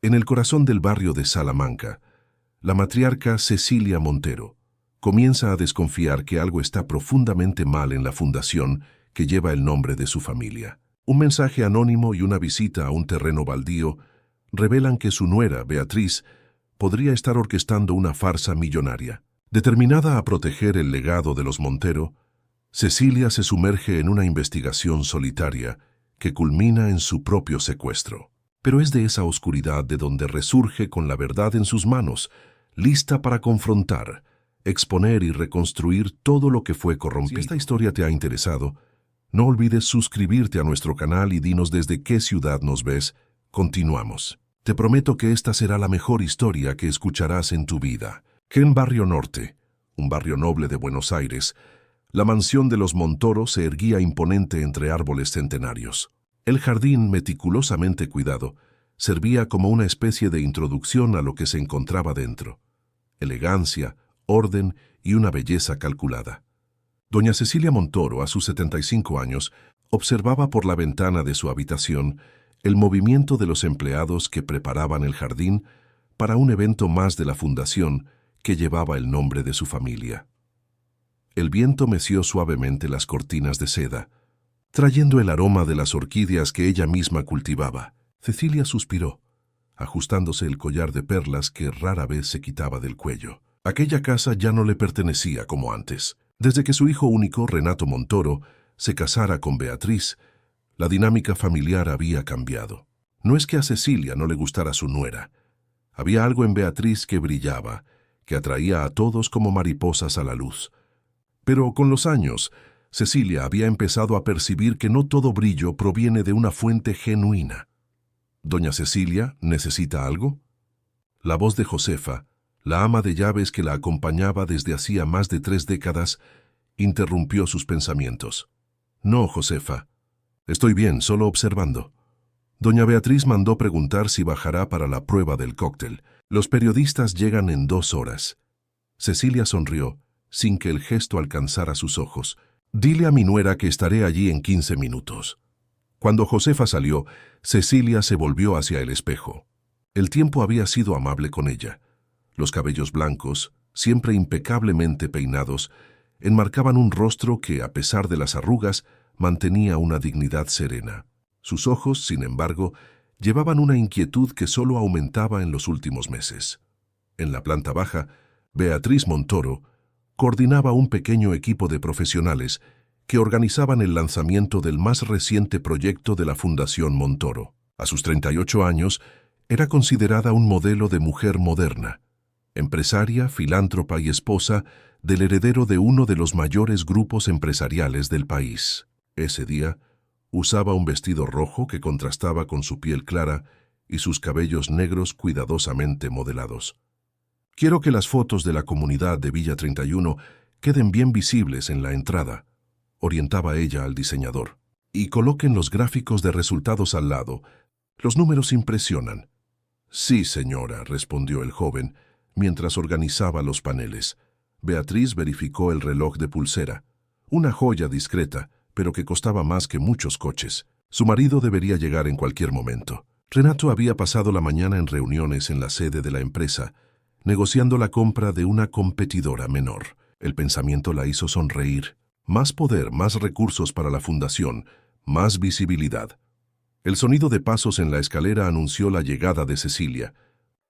En el corazón del barrio de Salamanca, la matriarca Cecilia Montero comienza a desconfiar que algo está profundamente mal en la fundación que lleva el nombre de su familia. Un mensaje anónimo y una visita a un terreno baldío revelan que su nuera, Beatriz, podría estar orquestando una farsa millonaria. Determinada a proteger el legado de los Montero, Cecilia se sumerge en una investigación solitaria que culmina en su propio secuestro. Pero es de esa oscuridad de donde resurge con la verdad en sus manos, lista para confrontar, exponer y reconstruir todo lo que fue corrompido. Si esta historia te ha interesado, no olvides suscribirte a nuestro canal y dinos desde qué ciudad nos ves. Continuamos. Te prometo que esta será la mejor historia que escucharás en tu vida. Que en Barrio Norte, un barrio noble de Buenos Aires, la mansión de los Montoro se erguía imponente entre árboles centenarios. El jardín, meticulosamente cuidado, servía como una especie de introducción a lo que se encontraba dentro. Elegancia, orden y una belleza calculada. Doña Cecilia Montoro, a sus 75 años, observaba por la ventana de su habitación el movimiento de los empleados que preparaban el jardín para un evento más de la fundación que llevaba el nombre de su familia. El viento meció suavemente las cortinas de seda, trayendo el aroma de las orquídeas que ella misma cultivaba. Cecilia suspiró, ajustándose el collar de perlas que rara vez se quitaba del cuello. Aquella casa ya no le pertenecía como antes. Desde que su hijo único, Renato Montoro, se casara con Beatriz, la dinámica familiar había cambiado. No es que a Cecilia no le gustara su nuera. Había algo en Beatriz que brillaba, que atraía a todos como mariposas a la luz. Pero con los años, Cecilia había empezado a percibir que no todo brillo proviene de una fuente genuina. ¿Doña Cecilia necesita algo? La voz de Josefa, la ama de llaves que la acompañaba desde hacía más de 3 décadas, interrumpió sus pensamientos. No, Josefa. Estoy bien, solo observando. Doña Beatriz mandó preguntar si bajará para la prueba del cóctel. Los periodistas llegan en 2 horas. Cecilia sonrió, sin que el gesto alcanzara sus ojos. Dile a mi nuera que estaré allí en 15 minutos. Cuando Josefa salió, Cecilia se volvió hacia el espejo. El tiempo había sido amable con ella. Los cabellos blancos, siempre impecablemente peinados, enmarcaban un rostro que, a pesar de las arrugas, mantenía una dignidad serena. Sus ojos, sin embargo, llevaban una inquietud que solo aumentaba en los últimos meses. En la planta baja, Beatriz Montoro coordinaba un pequeño equipo de profesionales que organizaban el lanzamiento del más reciente proyecto de la Fundación Montoro. A sus 38 años, era considerada un modelo de mujer moderna, empresaria, filántropa y esposa del heredero de uno de los mayores grupos empresariales del país. Ese día, usaba un vestido rojo que contrastaba con su piel clara y sus cabellos negros cuidadosamente modelados. Quiero que las fotos de la comunidad de Villa 31 queden bien visibles en la entrada, orientaba ella al diseñador. Y coloquen los gráficos de resultados al lado. Los números impresionan. Sí, señora, respondió el joven, mientras organizaba los paneles. Beatriz verificó el reloj de pulsera, una joya discreta, pero que costaba más que muchos coches. Su marido debería llegar en cualquier momento. Renato había pasado la mañana en reuniones en la sede de la empresa, negociando la compra de una competidora menor. El pensamiento la hizo sonreír. Más poder, más recursos para la fundación, más visibilidad. El sonido de pasos en la escalera anunció la llegada de Cecilia.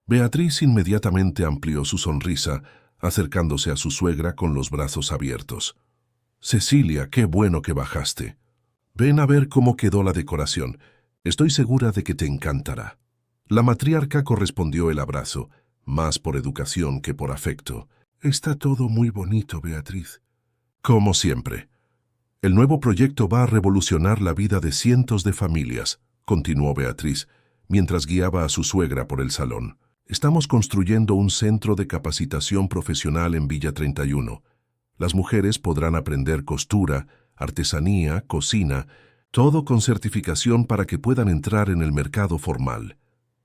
Beatriz inmediatamente amplió su sonrisa, acercándose a su suegra con los brazos abiertos. Cecilia, qué bueno que bajaste. Ven a ver cómo quedó la decoración. Estoy segura de que te encantará. La matriarca correspondió el abrazo, más por educación que por afecto. Está todo muy bonito, Beatriz. Como siempre. El nuevo proyecto va a revolucionar la vida de cientos de familias, continuó Beatriz, mientras guiaba a su suegra por el salón. Estamos construyendo un centro de capacitación profesional en Villa 31. Las mujeres podrán aprender costura, artesanía, cocina, todo con certificación para que puedan entrar en el mercado formal.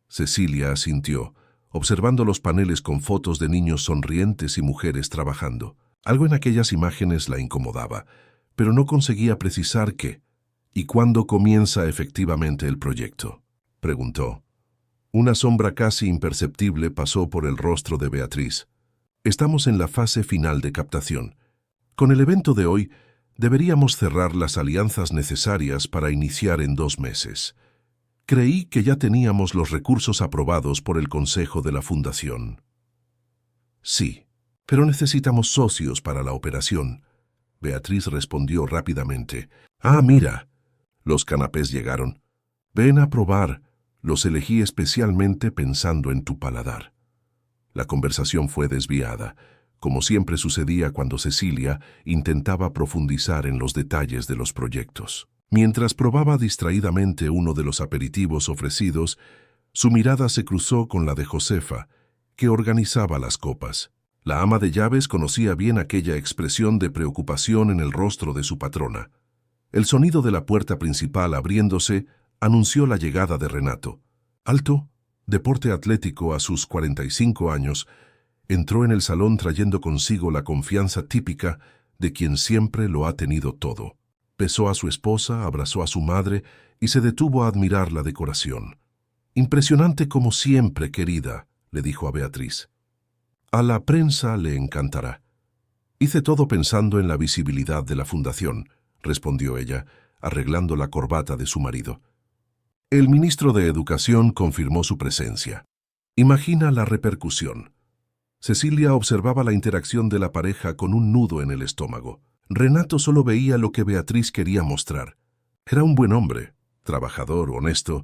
Cecilia asintió, observando los paneles con fotos de niños sonrientes y mujeres trabajando. Algo en aquellas imágenes la incomodaba, pero no conseguía precisar qué. ¿Y cuándo comienza efectivamente el proyecto?, preguntó. Una sombra casi imperceptible pasó por el rostro de Beatriz. Estamos en la fase final de captación. Con el evento de hoy, deberíamos cerrar las alianzas necesarias para iniciar en 2 meses. Creí que ya teníamos los recursos aprobados por el Consejo de la Fundación. Sí, pero necesitamos socios para la operación. Beatriz respondió rápidamente. Ah, mira, los canapés llegaron. Ven a probar. Los elegí especialmente pensando en tu paladar. La conversación fue desviada, como siempre sucedía cuando Cecilia intentaba profundizar en los detalles de los proyectos. Mientras probaba distraídamente uno de los aperitivos ofrecidos, su mirada se cruzó con la de Josefa, que organizaba las copas. La ama de llaves conocía bien aquella expresión de preocupación en el rostro de su patrona. El sonido de la puerta principal abriéndose anunció la llegada de Renato. Alto, de porte atlético a sus 45 años, entró en el salón trayendo consigo la confianza típica de quien siempre lo ha tenido todo. Besó a su esposa, abrazó a su madre y se detuvo a admirar la decoración. «Impresionante como siempre, querida», le dijo a Beatriz. «A la prensa le encantará». «Hice todo pensando en la visibilidad de la fundación», respondió ella, arreglando la corbata de su marido. El ministro de Educación confirmó su presencia. Imagina la repercusión. Cecilia observaba la interacción de la pareja con un nudo en el estómago. Renato solo veía lo que Beatriz quería mostrar. Era un buen hombre, trabajador, honesto,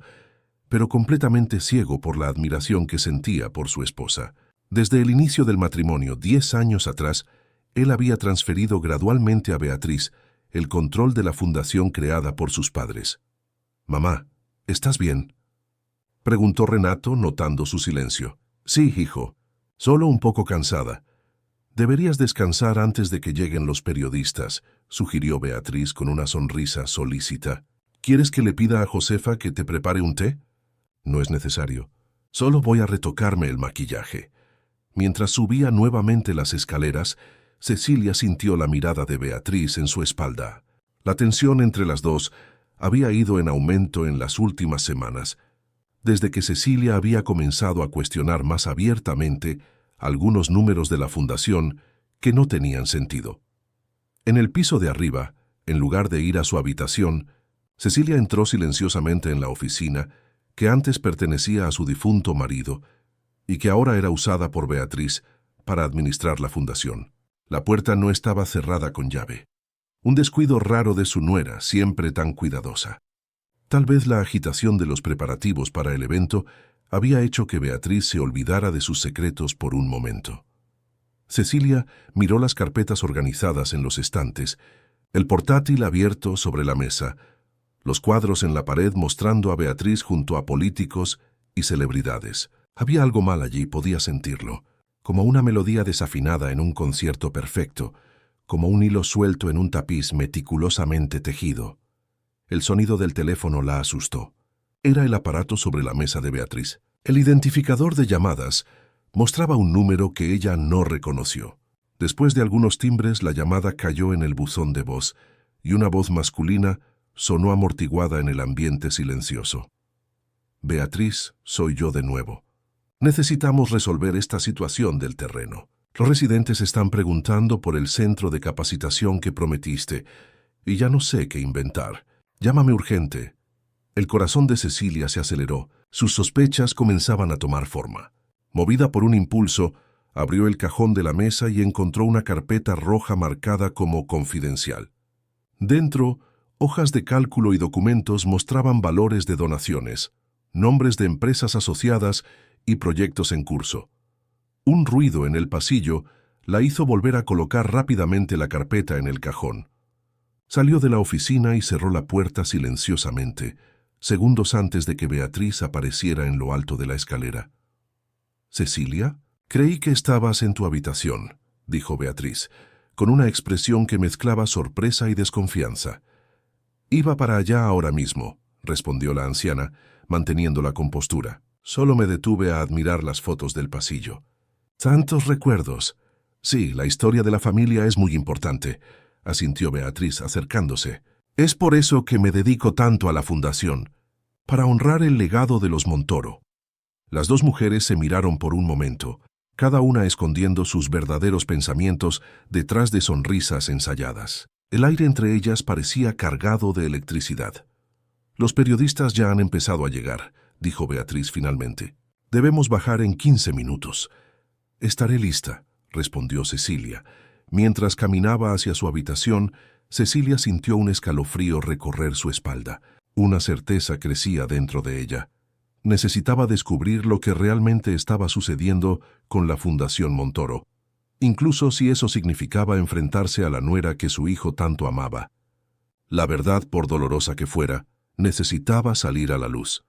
pero completamente ciego por la admiración que sentía por su esposa. Desde el inicio del matrimonio, 10 años atrás, él había transferido gradualmente a Beatriz el control de la fundación creada por sus padres. «Mamá, ¿estás bien?», preguntó Renato, notando su silencio. «Sí, hijo, solo un poco cansada. Deberías descansar antes de que lleguen los periodistas», sugirió Beatriz con una sonrisa solícita. «¿Quieres que le pida a Josefa que te prepare un té?». «No es necesario. Solo voy a retocarme el maquillaje». Mientras subía nuevamente las escaleras, Cecilia sintió la mirada de Beatriz en su espalda. La tensión entre las dos había ido en aumento en las últimas semanas, desde que Cecilia había comenzado a cuestionar más abiertamente algunos números de la fundación que no tenían sentido. En el piso de arriba, en lugar de ir a su habitación, Cecilia entró silenciosamente en la oficina que antes pertenecía a su difunto marido y que ahora era usada por Beatriz para administrar la fundación. La puerta no estaba cerrada con llave. Un descuido raro de su nuera, siempre tan cuidadosa. Tal vez la agitación de los preparativos para el evento había hecho que Beatriz se olvidara de sus secretos por un momento. Cecilia miró las carpetas organizadas en los estantes, el portátil abierto sobre la mesa, los cuadros en la pared mostrando a Beatriz junto a políticos y celebridades. Había algo mal allí, podía sentirlo, como una melodía desafinada en un concierto perfecto, como un hilo suelto en un tapiz meticulosamente tejido. El sonido del teléfono la asustó. Era el aparato sobre la mesa de Beatriz. El identificador de llamadas mostraba un número que ella no reconoció. Después de algunos timbres, la llamada cayó en el buzón de voz y una voz masculina sonó amortiguada en el ambiente silencioso. «Beatriz, soy yo de nuevo. Necesitamos resolver esta situación del terreno. Los residentes están preguntando por el centro de capacitación que prometiste y ya no sé qué inventar. Llámame urgente». El corazón de Cecilia se aceleró. Sus sospechas comenzaban a tomar forma. Movida por un impulso, abrió el cajón de la mesa y encontró una carpeta roja marcada como confidencial. Dentro, hojas de cálculo y documentos mostraban valores de donaciones, nombres de empresas asociadas y proyectos en curso. Un ruido en el pasillo la hizo volver a colocar rápidamente la carpeta en el cajón. Salió de la oficina y cerró la puerta silenciosamente, segundos antes de que Beatriz apareciera en lo alto de la escalera. «¿Cecilia? Creí que estabas en tu habitación», dijo Beatriz, con una expresión que mezclaba sorpresa y desconfianza. «Iba para allá ahora mismo», respondió la anciana, manteniendo la compostura. «Solo me detuve a admirar las fotos del pasillo». «Tantos recuerdos». «Sí, la historia de la familia es muy importante», asintió Beatriz acercándose. «Es por eso que me dedico tanto a la fundación, para honrar el legado de los Montoro». Las dos mujeres se miraron por un momento, cada una escondiendo sus verdaderos pensamientos detrás de sonrisas ensayadas. El aire entre ellas parecía cargado de electricidad. «Los periodistas ya han empezado a llegar», dijo Beatriz finalmente. «Debemos bajar en 15 minutos». «Estaré lista», respondió Cecilia. Mientras caminaba hacia su habitación, Cecilia sintió un escalofrío recorrer su espalda. Una certeza crecía dentro de ella. Necesitaba descubrir lo que realmente estaba sucediendo con la Fundación Montoro, incluso si eso significaba enfrentarse a la nuera que su hijo tanto amaba. La verdad, por dolorosa que fuera, necesitaba salir a la luz.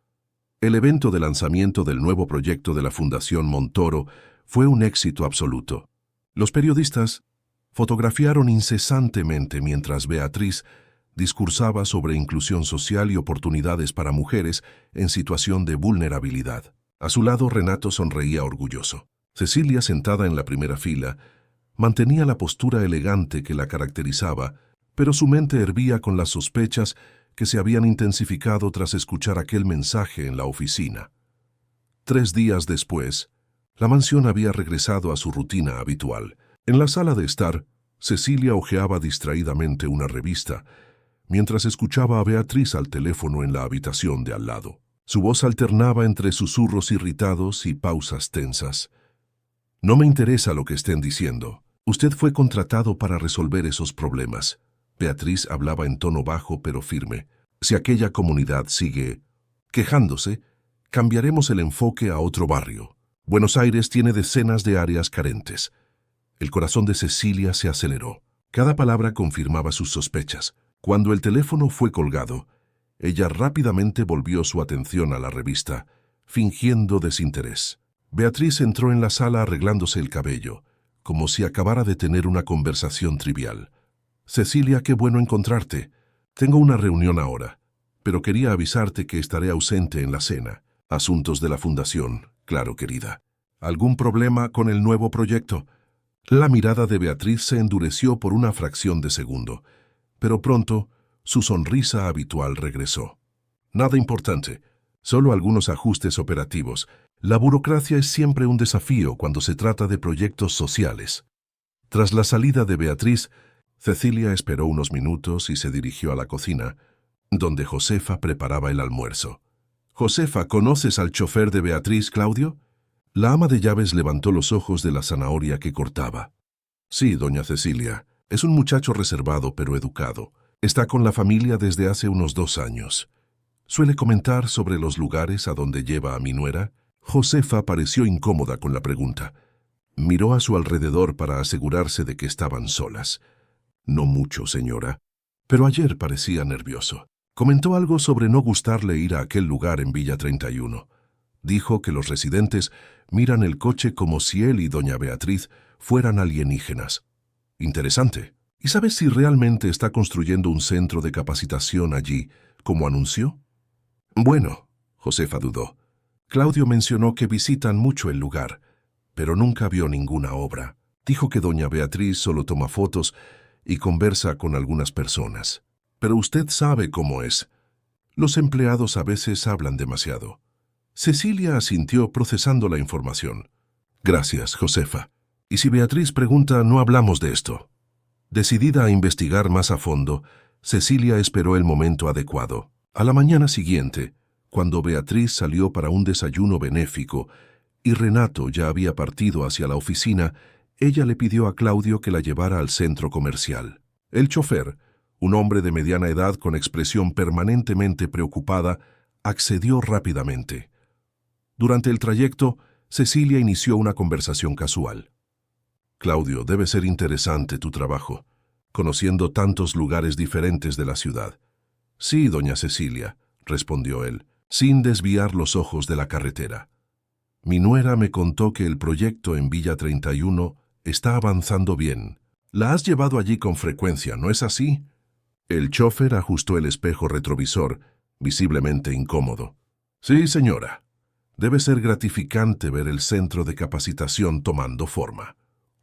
El evento de lanzamiento del nuevo proyecto de la Fundación Montoro fue un éxito absoluto. Los periodistas fotografiaron incesantemente mientras Beatriz discursaba sobre inclusión social y oportunidades para mujeres en situación de vulnerabilidad. A su lado, Renato sonreía orgulloso. Cecilia, sentada en la primera fila, mantenía la postura elegante que la caracterizaba, pero su mente hervía con las sospechas que se habían intensificado tras escuchar aquel mensaje en la oficina. 3 días después, la mansión había regresado a su rutina habitual. En la sala de estar, Cecilia hojeaba distraídamente una revista, mientras escuchaba a Beatriz al teléfono en la habitación de al lado. Su voz alternaba entre susurros irritados y pausas tensas. «No me interesa lo que estén diciendo. Usted fue contratado para resolver esos problemas». Beatriz hablaba en tono bajo pero firme. «Si aquella comunidad sigue quejándose, cambiaremos el enfoque a otro barrio. Buenos Aires tiene decenas de áreas carentes». El corazón de Cecilia se aceleró. Cada palabra confirmaba sus sospechas. Cuando el teléfono fue colgado, ella rápidamente volvió su atención a la revista, fingiendo desinterés. Beatriz entró en la sala arreglándose el cabello, como si acabara de tener una conversación trivial. «Cecilia, qué bueno encontrarte. Tengo una reunión ahora, pero quería avisarte que estaré ausente en la cena. Asuntos de la fundación, claro, querida. ¿Algún problema con el nuevo proyecto?» La mirada de Beatriz se endureció por una fracción de segundo, pero pronto su sonrisa habitual regresó. «Nada importante, solo algunos ajustes operativos. La burocracia es siempre un desafío cuando se trata de proyectos sociales». Tras la salida de Beatriz, Cecilia esperó unos minutos y se dirigió a la cocina, donde Josefa preparaba el almuerzo. «Josefa, ¿conoces al chofer de Beatriz, Claudio?» La ama de llaves levantó los ojos de la zanahoria que cortaba. «Sí, doña Cecilia. Es un muchacho reservado pero educado. Está con la familia desde hace unos 2 años. ¿Suele comentar sobre los lugares a donde lleva a mi nuera?» Josefa pareció incómoda con la pregunta. Miró a su alrededor para asegurarse de que estaban solas. «No mucho, señora. Pero ayer parecía nervioso. Comentó algo sobre no gustarle ir a aquel lugar en Villa 31. Dijo que los residentes miran el coche como si él y doña Beatriz fueran alienígenas. Interesante. ¿Y sabes si realmente está construyendo un centro de capacitación allí, como anunció?» «Bueno», Josefa dudó. «Claudio mencionó que visitan mucho el lugar, pero nunca vio ninguna obra. Dijo que doña Beatriz solo toma fotos y conversa con algunas personas. Pero usted sabe cómo es. Los empleados a veces hablan demasiado». Cecilia asintió procesando la información. «Gracias, Josefa. Y si Beatriz pregunta, no hablamos de esto». Decidida a investigar más a fondo, Cecilia esperó el momento adecuado. A la mañana siguiente, cuando Beatriz salió para un desayuno benéfico y Renato ya había partido hacia la oficina, ella le pidió a Claudio que la llevara al centro comercial. El chofer, un hombre de mediana edad con expresión permanentemente preocupada, accedió rápidamente. Durante el trayecto, Cecilia inició una conversación casual. «Claudio, debe ser interesante tu trabajo, conociendo tantos lugares diferentes de la ciudad». «Sí, doña Cecilia», respondió él, sin desviar los ojos de la carretera. «Mi nuera me contó que el proyecto en Villa 31 está avanzando bien. La has llevado allí con frecuencia, ¿no es así?» El chofer ajustó el espejo retrovisor, visiblemente incómodo. «Sí, señora. Debe ser gratificante ver el centro de capacitación tomando forma».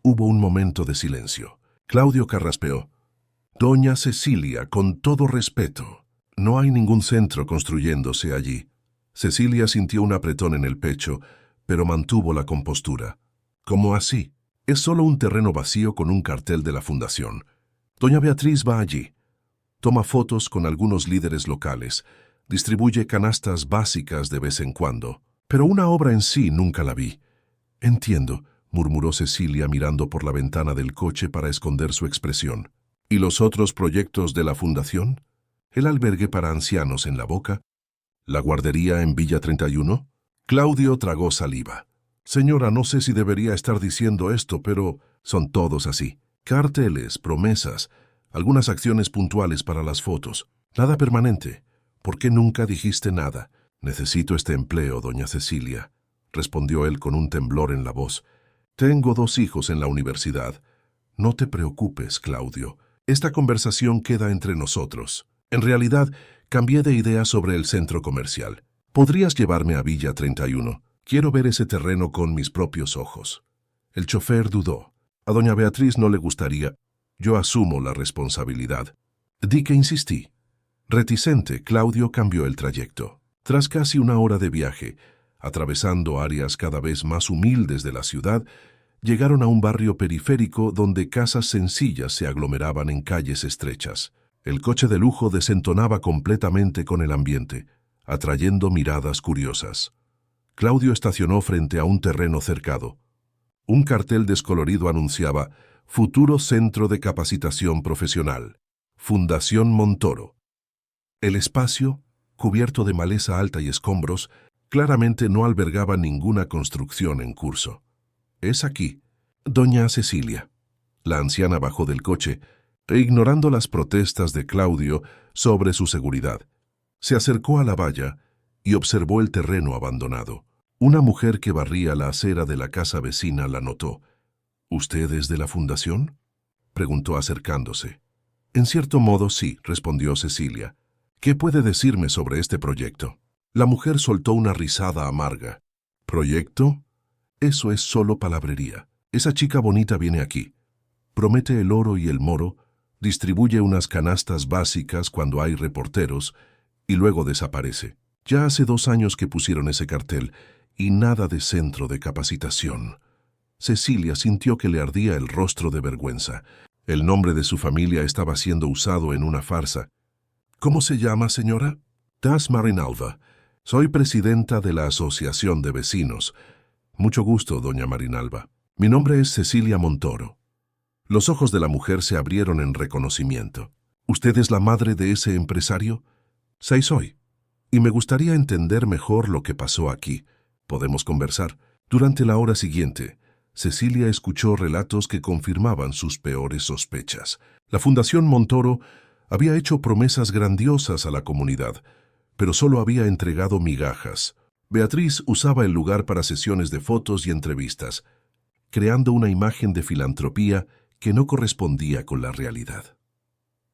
Hubo un momento de silencio. Claudio carraspeó. «Doña Cecilia, con todo respeto, no hay ningún centro construyéndose allí. Cecilia sintió un apretón en el pecho, pero mantuvo la compostura. ¿Cómo así? Es solo un terreno vacío con un cartel de la fundación. Doña Beatriz va allí. Toma fotos con algunos líderes locales. Distribuye canastas básicas de vez en cuando. Pero una obra en sí nunca la vi. Entiendo, murmuró Cecilia mirando por la ventana del coche para esconder su expresión. ¿Y los otros proyectos de la fundación? ¿El albergue para ancianos en La Boca? ¿La guardería en Villa 31? Claudio tragó saliva. Señora, no sé si debería estar diciendo esto, pero son todos así. Carteles, promesas, algunas acciones puntuales para las fotos. Nada permanente. ¿Por qué nunca dijiste nada? Necesito este empleo, doña Cecilia, respondió él con un temblor en la voz. Tengo 2 hijos en la universidad. No te preocupes, Claudio. Esta conversación queda entre nosotros. En realidad, cambié de idea sobre el centro comercial. ¿Podrías llevarme a Villa 31? Quiero ver ese terreno con mis propios ojos. El chofer dudó. A doña Beatriz no le gustaría. Yo asumo la responsabilidad. Di que insistí. Reticente, Claudio cambió el trayecto. Tras casi 1 hora de viaje, atravesando áreas cada vez más humildes de la ciudad, llegaron a un barrio periférico donde casas sencillas se aglomeraban en calles estrechas. El coche de lujo desentonaba completamente con el ambiente, atrayendo miradas curiosas. Claudio estacionó frente a un terreno cercado. Un cartel descolorido anunciaba Futuro Centro de Capacitación Profesional, Fundación Montoro. El espacio, cubierto de maleza alta y escombros, claramente no albergaba ninguna construcción en curso. «Es aquí, doña Cecilia». La anciana bajó del coche, e ignorando las protestas de Claudio sobre su seguridad, se acercó a la valla y observó el terreno abandonado. Una mujer que barría la acera de la casa vecina la notó. «¿Usted es de la fundación?», preguntó acercándose. «En cierto modo sí», respondió Cecilia. «¿Qué puede decirme sobre este proyecto?». La mujer soltó una risada amarga. «¿Proyecto? Eso es solo palabrería. Esa chica bonita viene aquí. Promete el oro y el moro, distribuye unas canastas básicas cuando hay reporteros y luego desaparece. Ya hace 2 años que pusieron ese cartel y nada de centro de capacitación». Cecilia sintió que le ardía el rostro de vergüenza. El nombre de su familia estaba siendo usado en una farsa. «¿Cómo se llama, señora?» «Das Marinalva. Soy presidenta de la Asociación de Vecinos». «Mucho gusto, doña Marinalva. Mi nombre es Cecilia Montoro». Los ojos de la mujer se abrieron en reconocimiento. «¿Usted es la madre de ese empresario?» «Sí, soy. Y me gustaría entender mejor lo que pasó aquí. Podemos conversar». Durante la hora siguiente, Cecilia escuchó relatos que confirmaban sus peores sospechas. La Fundación Montoro había hecho promesas grandiosas a la comunidad, pero solo había entregado migajas. Beatriz usaba el lugar para sesiones de fotos y entrevistas, creando una imagen de filantropía que no correspondía con la realidad.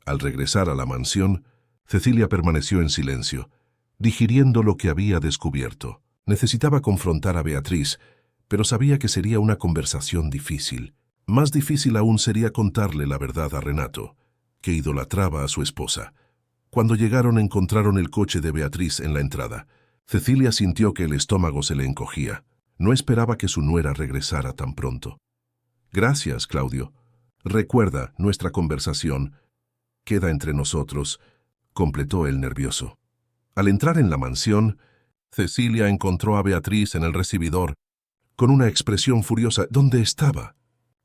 Al regresar a la mansión, Cecilia permaneció en silencio, digiriendo lo que había descubierto. Necesitaba confrontar a Beatriz, pero sabía que sería una conversación difícil. Más difícil aún sería contarle la verdad a Renato, que idolatraba a su esposa. Cuando llegaron encontraron el coche de Beatriz en la entrada. Cecilia sintió que el estómago se le encogía. No esperaba que su nuera regresara tan pronto. «Gracias, Claudio. Recuerda, nuestra conversación queda entre nosotros», completó él nervioso. Al entrar en la mansión, Cecilia encontró a Beatriz en el recibidor, con una expresión furiosa. «¿Dónde estaba?»,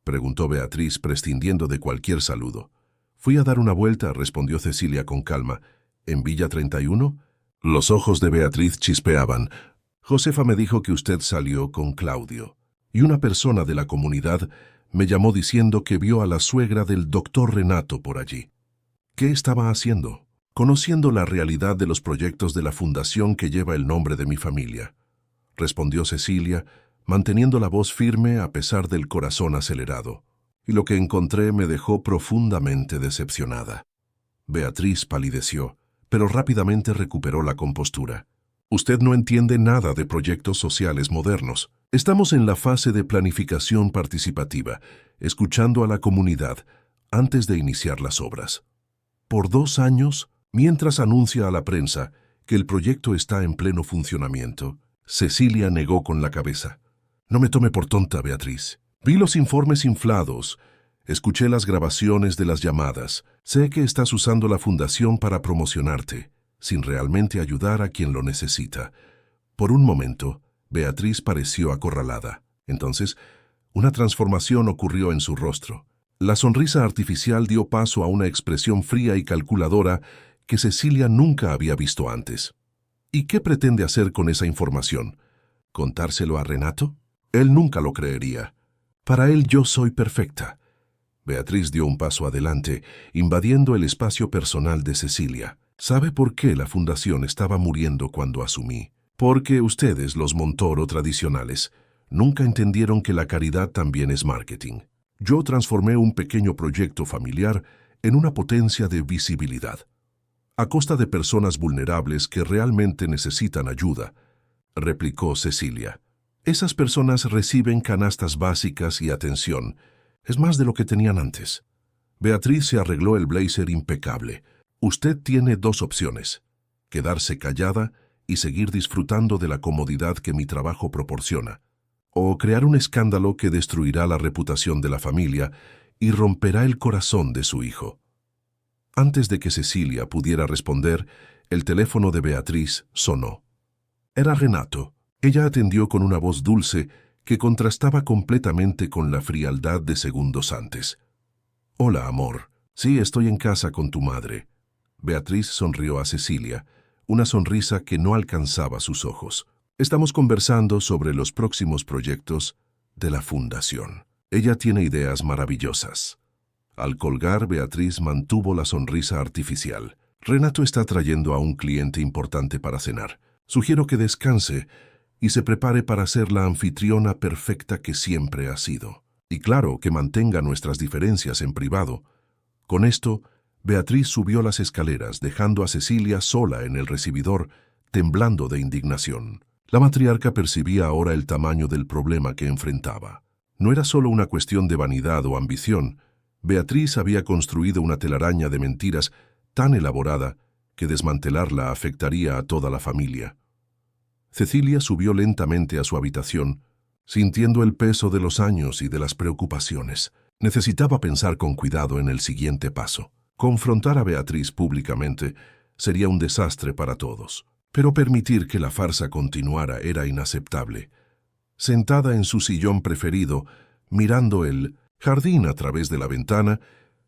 preguntó Beatriz, prescindiendo de cualquier saludo. «Fui a dar una vuelta», respondió Cecilia con calma. «¿En Villa 31? Los ojos de Beatriz chispeaban. «Josefa me dijo que usted salió con Claudio, y una persona de la comunidad me llamó diciendo que vio a la suegra del doctor Renato por allí». «¿Qué estaba haciendo?». «Conociendo la realidad de los proyectos de la fundación que lleva el nombre de mi familia», respondió Cecilia, manteniendo la voz firme a pesar del corazón acelerado. «Y lo que encontré me dejó profundamente decepcionada». Beatriz palideció, pero rápidamente recuperó la compostura. «Usted no entiende nada de proyectos sociales modernos. Estamos en la fase de planificación participativa, escuchando a la comunidad antes de iniciar las obras. Por 2 años, mientras anuncia a la prensa que el proyecto está en pleno funcionamiento. Cecilia negó con la cabeza. No me tome por tonta, Beatriz. Vi los informes inflados. Escuché las grabaciones de las llamadas. Sé que estás usando la fundación para promocionarte, sin realmente ayudar a quien lo necesita. Por un momento, Beatriz pareció acorralada. Entonces, una transformación ocurrió en su rostro. La sonrisa artificial dio paso a una expresión fría y calculadora que Cecilia nunca había visto antes. ¿Y qué pretende hacer con esa información? ¿Contárselo a Renato? Él nunca lo creería. Para él yo soy perfecta. Beatriz dio un paso adelante, invadiendo el espacio personal de Cecilia. ¿Sabe por qué la fundación estaba muriendo cuando asumí? Porque ustedes, los Montoro tradicionales, nunca entendieron que la caridad también es marketing. Yo transformé un pequeño proyecto familiar en una potencia de visibilidad, a costa de personas vulnerables que realmente necesitan ayuda, replicó Cecilia. Esas personas reciben canastas básicas y atención. Es más de lo que tenían antes. Beatriz se arregló el blazer impecable. Usted tiene dos opciones: quedarse callada y seguir disfrutando de la comodidad que mi trabajo proporciona, o crear un escándalo que destruirá la reputación de la familia y romperá el corazón de su hijo. Antes de que Cecilia pudiera responder, el teléfono de Beatriz sonó. Era Renato. Ella atendió con una voz dulce que contrastaba completamente con la frialdad de segundos antes. «Hola, amor. Sí, estoy en casa con tu madre». Beatriz sonrió a Cecilia, una sonrisa que no alcanzaba sus ojos. «Estamos conversando sobre los próximos proyectos de la fundación. Ella tiene ideas maravillosas». Al colgar, Beatriz mantuvo la sonrisa artificial. «Renato está trayendo a un cliente importante para cenar. Sugiero que descanse y se prepare para ser la anfitriona perfecta que siempre ha sido. Y claro, que mantenga nuestras diferencias en privado». Con esto, Beatriz subió las escaleras, dejando a Cecilia sola en el recibidor, temblando de indignación. La matriarca percibía ahora el tamaño del problema que enfrentaba. No era solo una cuestión de vanidad o ambición. Beatriz había construido una telaraña de mentiras tan elaborada que desmantelarla afectaría a toda la familia. Cecilia subió lentamente a su habitación, sintiendo el peso de los años y de las preocupaciones. Necesitaba pensar con cuidado en el siguiente paso. Confrontar a Beatriz públicamente sería un desastre para todos, pero permitir que la farsa continuara era inaceptable. Sentada en su sillón preferido, mirando el jardín a través de la ventana,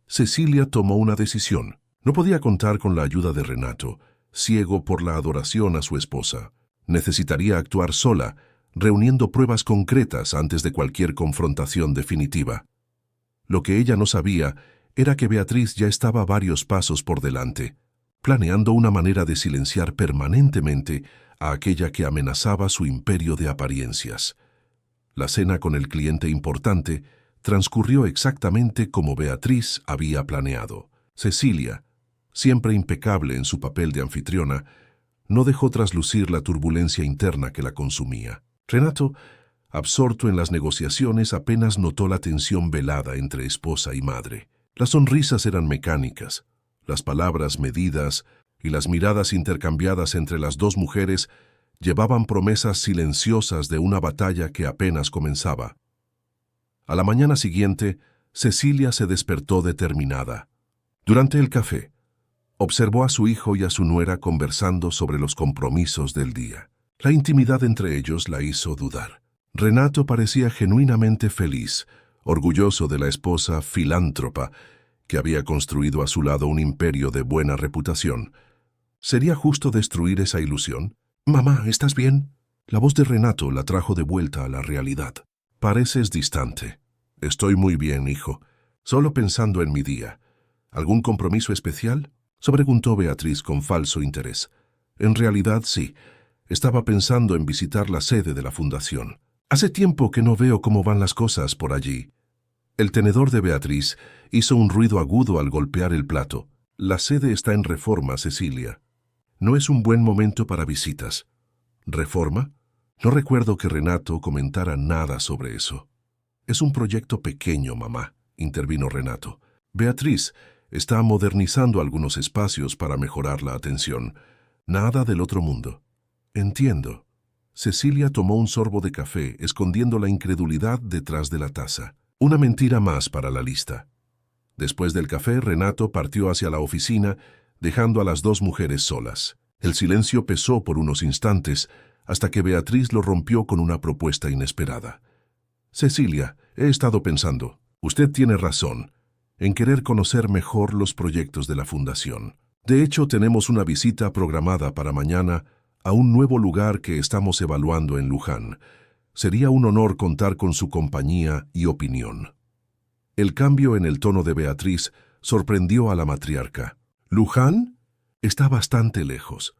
Cecilia tomó una decisión. No podía contar con la ayuda de Renato, ciego por la adoración a su esposa. Necesitaría actuar sola, reuniendo pruebas concretas antes de cualquier confrontación definitiva. Lo que ella no sabía era que Beatriz ya estaba varios pasos por delante, planeando una manera de silenciar permanentemente a aquella que amenazaba su imperio de apariencias. La cena con el cliente importante transcurrió exactamente como Beatriz había planeado. Cecilia, siempre impecable en su papel de anfitriona, no dejó traslucir la turbulencia interna que la consumía. Renato, absorto en las negociaciones, apenas notó la tensión velada entre esposa y madre. Las sonrisas eran mecánicas, las palabras medidas y las miradas intercambiadas entre las dos mujeres llevaban promesas silenciosas de una batalla que apenas comenzaba. A la mañana siguiente, Cecilia se despertó determinada. Durante el café, observó a su hijo y a su nuera conversando sobre los compromisos del día. La intimidad entre ellos la hizo dudar. Renato parecía genuinamente feliz, orgulloso de la esposa filántropa que había construido a su lado un imperio de buena reputación. ¿Sería justo destruir esa ilusión? «Mamá, ¿estás bien?» La voz de Renato la trajo de vuelta a la realidad. «Pareces distante». «Estoy muy bien, hijo. Solo pensando en mi día». «¿Algún compromiso especial?», preguntó Beatriz con falso interés. «En realidad, sí. Estaba pensando en visitar la sede de la fundación. Hace tiempo que no veo cómo van las cosas por allí». El tenedor de Beatriz hizo un ruido agudo al golpear el plato. «La sede está en reforma, Cecilia. No es un buen momento para visitas». «¿Reforma? No recuerdo que Renato comentara nada sobre eso». «Es un proyecto pequeño, mamá», intervino Renato. «Beatriz está modernizando algunos espacios para mejorar la atención. Nada del otro mundo. Entiendo. Cecilia tomó un sorbo de café, escondiendo la incredulidad detrás de la taza. Una mentira más para la lista. Después del café, Renato partió hacia la oficina, dejando a las dos mujeres solas. El silencio pesó por unos instantes, hasta que Beatriz lo rompió con una propuesta inesperada. Cecilia, he estado pensando, usted tiene razón, en querer conocer mejor los proyectos de la Fundación. De hecho, tenemos una visita programada para mañana a un nuevo lugar que estamos evaluando en Luján. Sería un honor contar con su compañía y opinión. El cambio en el tono de Beatriz sorprendió a la matriarca. ¿Luján? Está bastante lejos.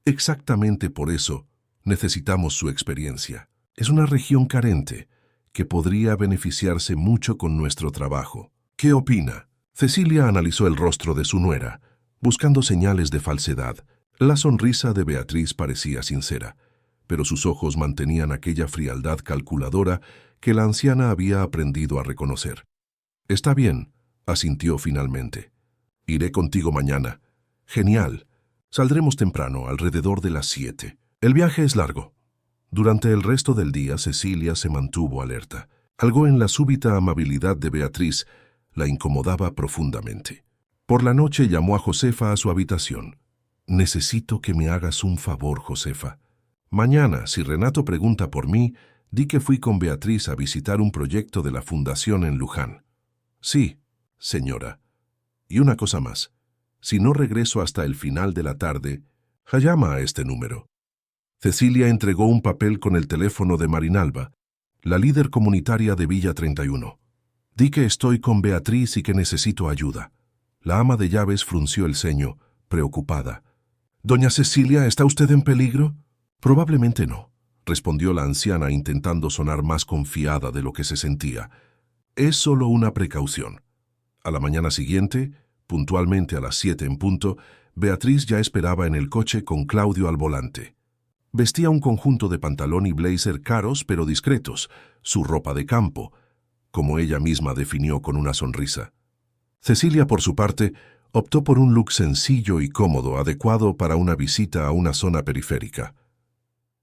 Exactamente por eso necesitamos su experiencia. Es una región carente que podría beneficiarse mucho con nuestro trabajo. ¿Qué opina? Cecilia analizó el rostro de su nuera, buscando señales de falsedad. La sonrisa de Beatriz parecía sincera, pero sus ojos mantenían aquella frialdad calculadora que la anciana había aprendido a reconocer. Está bien, asintió finalmente. Iré contigo mañana. Genial. Saldremos temprano, alrededor de las 7. El viaje es largo. Durante el resto del día, Cecilia se mantuvo alerta. Algo en la súbita amabilidad de Beatriz la incomodaba profundamente. Por la noche llamó a Josefa a su habitación. Necesito que me hagas un favor, Josefa. Mañana, si Renato pregunta por mí, di que fui con Beatriz a visitar un proyecto de la Fundación en Luján. Sí, señora. Y una cosa más. Si no regreso hasta el final de la tarde, llama a este número. Cecilia entregó un papel con el teléfono de Marinalba, la líder comunitaria de Villa 31. Di que estoy con Beatriz y que necesito ayuda. La ama de llaves frunció el ceño, preocupada. «Doña Cecilia, ¿está usted en peligro?» «Probablemente no», respondió la anciana intentando sonar más confiada de lo que se sentía. «Es solo una precaución». A la mañana siguiente, puntualmente a las 7 en punto, Beatriz ya esperaba en el coche con Claudio al volante. Vestía un conjunto de pantalón y blazer caros pero discretos, su ropa de campo, como ella misma definió con una sonrisa. Cecilia, por su parte, optó por un look sencillo y cómodo, adecuado para una visita a una zona periférica.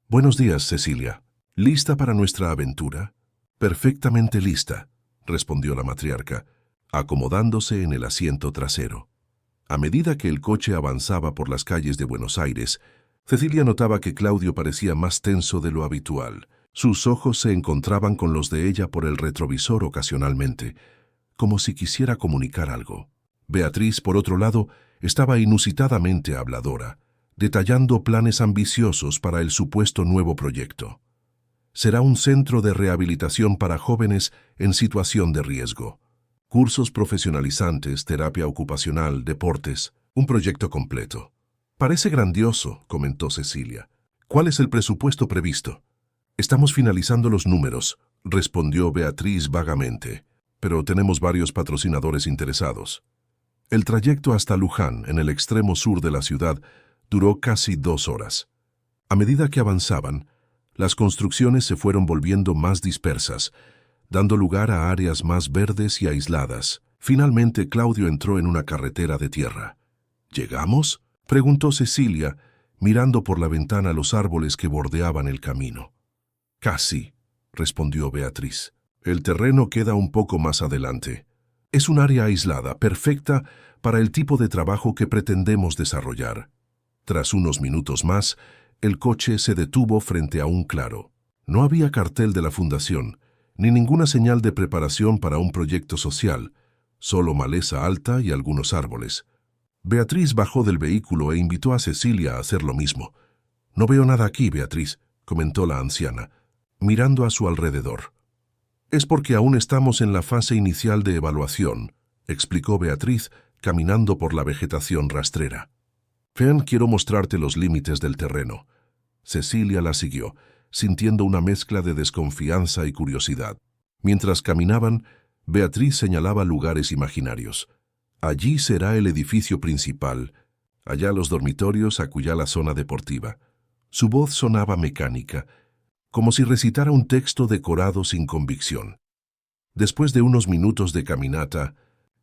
«Buenos días, Cecilia. ¿Lista para nuestra aventura?» «Perfectamente lista», respondió la matriarca, acomodándose en el asiento trasero. A medida que el coche avanzaba por las calles de Buenos Aires, Cecilia notaba que Claudio parecía más tenso de lo habitual. Sus ojos se encontraban con los de ella por el retrovisor ocasionalmente, como si quisiera comunicar algo. Beatriz, por otro lado, estaba inusitadamente habladora, detallando planes ambiciosos para el supuesto nuevo proyecto. Será un centro de rehabilitación para jóvenes en situación de riesgo. Cursos profesionalizantes, terapia ocupacional, deportes, un proyecto completo. «Parece grandioso», comentó Cecilia. «¿Cuál es el presupuesto previsto?» «Estamos finalizando los números», respondió Beatriz vagamente, «pero tenemos varios patrocinadores interesados». El trayecto hasta Luján, en el extremo sur de la ciudad, duró casi 2 horas. A medida que avanzaban, las construcciones se fueron volviendo más dispersas, dando lugar a áreas más verdes y aisladas. Finalmente, Claudio entró en una carretera de tierra. «¿Llegamos?», preguntó Cecilia, mirando por la ventana los árboles que bordeaban el camino. «Casi», respondió Beatriz. «El terreno queda un poco más adelante. Es un área aislada, perfecta para el tipo de trabajo que pretendemos desarrollar». Tras unos minutos más, el coche se detuvo frente a un claro. No había cartel de la fundación, ni ninguna señal de preparación para un proyecto social, solo maleza alta y algunos árboles. Beatriz bajó del vehículo e invitó a Cecilia a hacer lo mismo. «No veo nada aquí, Beatriz», comentó la anciana, mirando a su alrededor. «Es porque aún estamos en la fase inicial de evaluación», explicó Beatriz, caminando por la vegetación rastrera. «Ven, quiero mostrarte los límites del terreno». Cecilia la siguió, sintiendo una mezcla de desconfianza y curiosidad. Mientras caminaban, Beatriz señalaba lugares imaginarios. «Allí será el edificio principal, allá los dormitorios, acullá la zona deportiva». Su voz sonaba mecánica, como si recitara un texto decorado sin convicción. Después de unos minutos de caminata,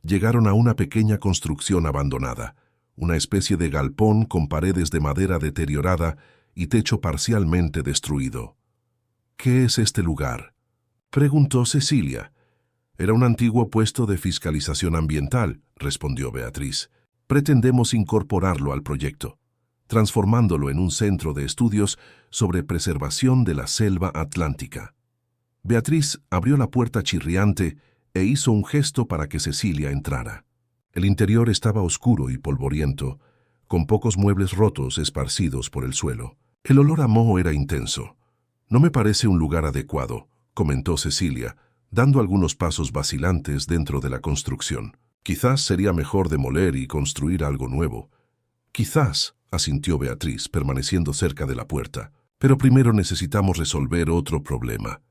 llegaron a una pequeña construcción abandonada, una especie de galpón con paredes de madera deteriorada y techo parcialmente destruido. «¿Qué es este lugar?», preguntó Cecilia. «Era un antiguo puesto de fiscalización ambiental», respondió Beatriz. «Pretendemos incorporarlo al proyecto, transformándolo en un centro de estudios sobre preservación de la selva atlántica». Beatriz abrió la puerta chirriante e hizo un gesto para que Cecilia entrara. El interior estaba oscuro y polvoriento, con pocos muebles rotos esparcidos por el suelo. El olor a moho era intenso. «No me parece un lugar adecuado», comentó Cecilia, dando algunos pasos vacilantes dentro de la construcción. «Quizás sería mejor demoler y construir algo nuevo». «Quizás», asintió Beatriz, permaneciendo cerca de la puerta. «Pero primero necesitamos resolver otro problema».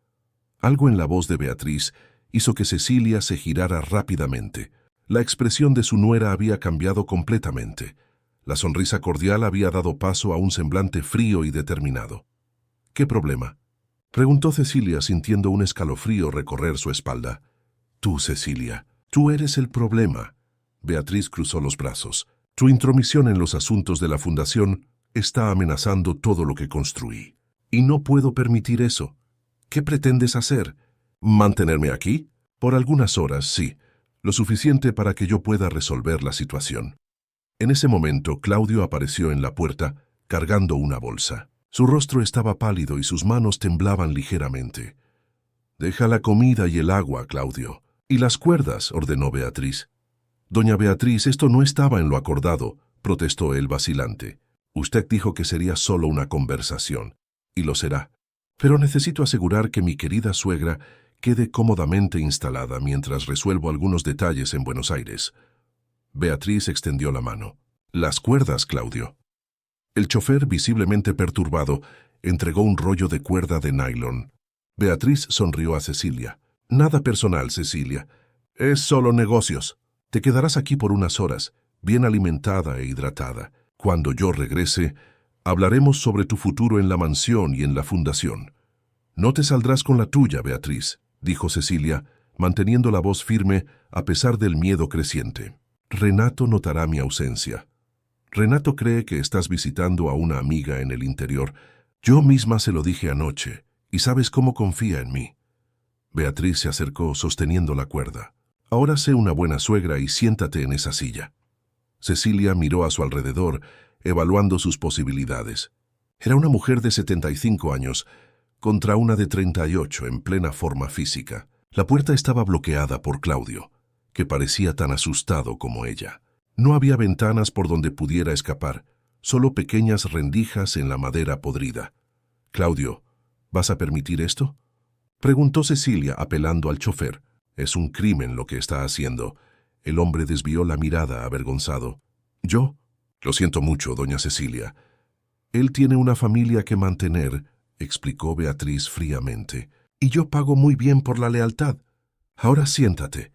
Algo en la voz de Beatriz hizo que Cecilia se girara rápidamente. La expresión de su nuera había cambiado completamente. La sonrisa cordial había dado paso a un semblante frío y determinado. «¿Qué problema?», preguntó Cecilia, sintiendo un escalofrío recorrer su espalda. «Tú, Cecilia, tú eres el problema». Beatriz cruzó los brazos. «Tu intromisión en los asuntos de la fundación está amenazando todo lo que construí. Y no puedo permitir eso. ¿Qué pretendes hacer? ¿Mantenerme aquí? Por algunas horas, sí. Lo suficiente para que yo pueda resolver la situación». En ese momento, Claudio apareció en la puerta, cargando una bolsa. Su rostro estaba pálido y sus manos temblaban ligeramente. «Deja la comida y el agua, Claudio. Y las cuerdas», ordenó Beatriz. «Doña Beatriz, esto no estaba en lo acordado», protestó él vacilante. «Usted dijo que sería solo una conversación, y lo será. Pero necesito asegurar que mi querida suegra quede cómodamente instalada mientras resuelvo algunos detalles en Buenos Aires». Beatriz extendió la mano. «Las cuerdas, Claudio». El chofer, visiblemente perturbado, entregó un rollo de cuerda de nylon. Beatriz sonrió a Cecilia. «Nada personal, Cecilia. Es solo negocios. Te quedarás aquí por unas horas, bien alimentada e hidratada. Cuando yo regrese, hablaremos sobre tu futuro en la mansión y en la fundación». «No te saldrás con la tuya, Beatriz», dijo Cecilia, manteniendo la voz firme a pesar del miedo creciente. «Renato notará mi ausencia. Renato cree que estás visitando a una amiga en el interior. Yo misma se lo dije anoche, y sabes cómo confía en mí». Beatriz se acercó sosteniendo la cuerda. «Ahora sé una buena suegra y siéntate en esa silla». Cecilia miró a su alrededor, evaluando sus posibilidades. Era una mujer de 75 años, contra una de 38 en plena forma física. La puerta estaba bloqueada por Claudio, que parecía tan asustado como ella. No había ventanas por donde pudiera escapar, solo pequeñas rendijas en la madera podrida. «Claudio, ¿vas a permitir esto?», preguntó Cecilia, apelando al chofer. «Es un crimen lo que está haciendo». El hombre desvió la mirada avergonzado. «¿Yo? Lo siento mucho, doña Cecilia. Él tiene una familia que mantener», explicó Beatriz fríamente. «Y yo pago muy bien por la lealtad. Ahora siéntate».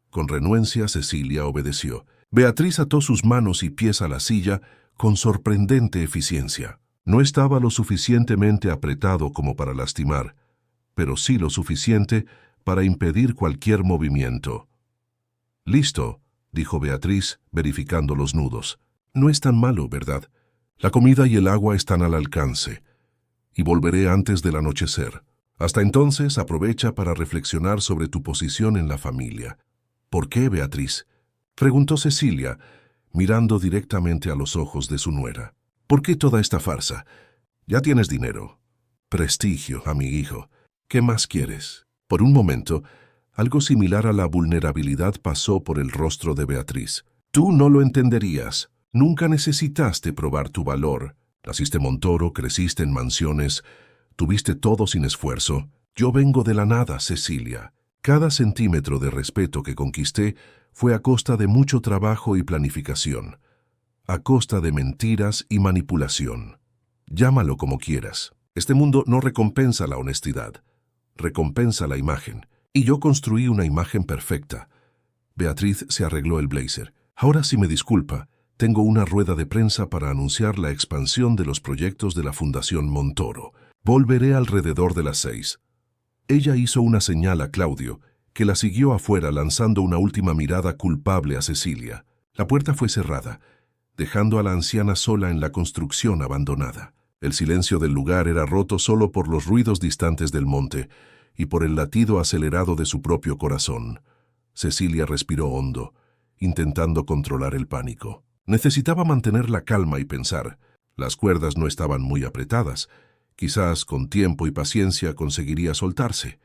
Con renuencia, Cecilia obedeció. Beatriz ató sus manos y pies a la silla con sorprendente eficiencia. No estaba lo suficientemente apretado como para lastimar, pero sí lo suficiente para impedir cualquier movimiento. «Listo», dijo Beatriz, verificando los nudos. «No es tan malo, ¿verdad? La comida y el agua están al alcance, y volveré antes del anochecer. Hasta entonces, aprovecha para reflexionar sobre tu posición en la familia». «¿Por qué, Beatriz?», preguntó Cecilia, mirando directamente a los ojos de su nuera. «¿Por qué toda esta farsa? Ya tienes dinero, prestigio, a mi hijo. ¿Qué más quieres?». Por un momento, algo similar a la vulnerabilidad pasó por el rostro de Beatriz. «Tú no lo entenderías. Nunca necesitaste probar tu valor. Naciste Montoro, creciste en mansiones, tuviste todo sin esfuerzo. Yo vengo de la nada, Cecilia. Cada centímetro de respeto que conquisté fue a costa de mucho trabajo y planificación, a costa de mentiras y manipulación. Llámalo como quieras. Este mundo no recompensa la honestidad, recompensa la imagen. Y yo construí una imagen perfecta». Beatriz se arregló el blazer. «Ahora, si me disculpa, tengo una rueda de prensa para anunciar la expansión de los proyectos de la Fundación Montoro. Volveré alrededor de las 6». Ella hizo una señal a Claudio, que la siguió afuera lanzando una última mirada culpable a Cecilia. La puerta fue cerrada, dejando a la anciana sola en la construcción abandonada. El silencio del lugar era roto solo por los ruidos distantes del monte y por el latido acelerado de su propio corazón. Cecilia respiró hondo, intentando controlar el pánico. Necesitaba mantener la calma y pensar. Las cuerdas no estaban muy apretadas. Quizás con tiempo y paciencia conseguiría soltarse.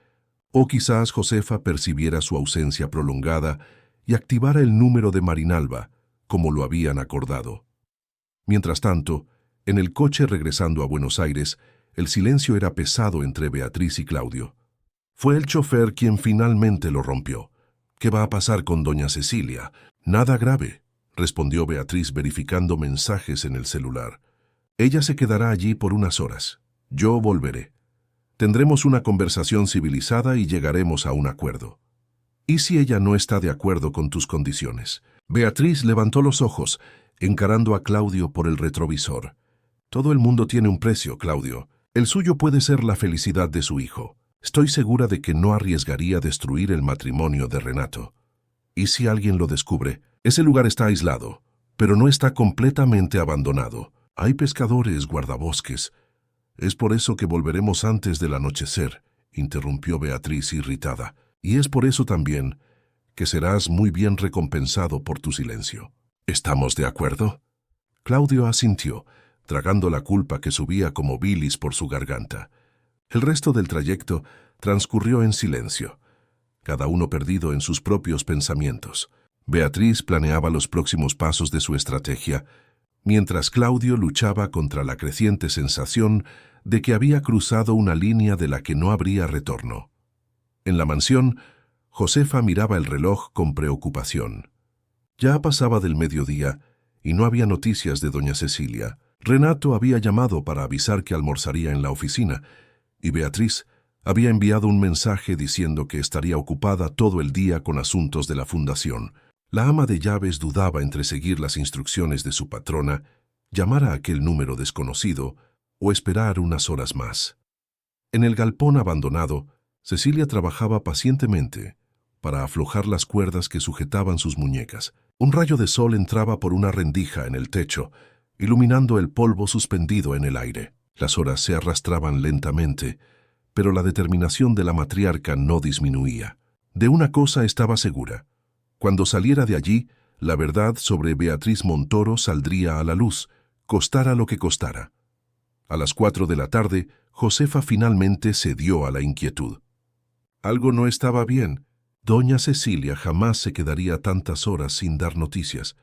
O quizás Josefa percibiera su ausencia prolongada y activara el número de Marinalba, como lo habían acordado. Mientras tanto, en el coche regresando a Buenos Aires, el silencio era pesado entre Beatriz y Claudio. Fue el chofer quien finalmente lo rompió. «¿Qué va a pasar con doña Cecilia?» «Nada grave», respondió Beatriz verificando mensajes en el celular. «Ella se quedará allí por unas horas. Yo volveré. Tendremos una conversación civilizada y llegaremos a un acuerdo». «¿Y si ella no está de acuerdo con tus condiciones?» Beatriz levantó los ojos, encarando a Claudio por el retrovisor. «Todo el mundo tiene un precio, Claudio. El suyo puede ser la felicidad de su hijo. Estoy segura de que no arriesgaría destruir el matrimonio de Renato. ¿Y si alguien lo descubre? Ese lugar está aislado, pero no está completamente abandonado. Hay pescadores, guardabosques. Es por eso que volveremos antes del anochecer», interrumpió Beatriz irritada. «Y es por eso también que serás muy bien recompensado por tu silencio. ¿Estamos de acuerdo?» Claudio asintió, tragando la culpa que subía como bilis por su garganta. El resto del trayecto transcurrió en silencio, cada uno perdido en sus propios pensamientos. Beatriz planeaba los próximos pasos de su estrategia, mientras Claudio luchaba contra la creciente sensación de que había cruzado una línea de la que no habría retorno. En la mansión, Josefa miraba el reloj con preocupación. Ya pasaba del mediodía y no había noticias de doña Cecilia. Renato había llamado para avisar que almorzaría en la oficina, y Beatriz había enviado un mensaje diciendo que estaría ocupada todo el día con asuntos de la fundación. La ama de llaves dudaba entre seguir las instrucciones de su patrona, llamar a aquel número desconocido o esperar unas horas más. En el galpón abandonado, Cecilia trabajaba pacientemente para aflojar las cuerdas que sujetaban sus muñecas. Un rayo de sol entraba por una rendija en el techo, iluminando el polvo suspendido en el aire. Las horas se arrastraban lentamente, pero la determinación de la matriarca no disminuía. De una cosa estaba segura. Cuando saliera de allí, la verdad sobre Beatriz Montoro saldría a la luz, costara lo que costara. A las 4 de la tarde, Josefa finalmente cedió a la inquietud. Algo no estaba bien. Doña Cecilia jamás se quedaría tantas horas sin dar noticias,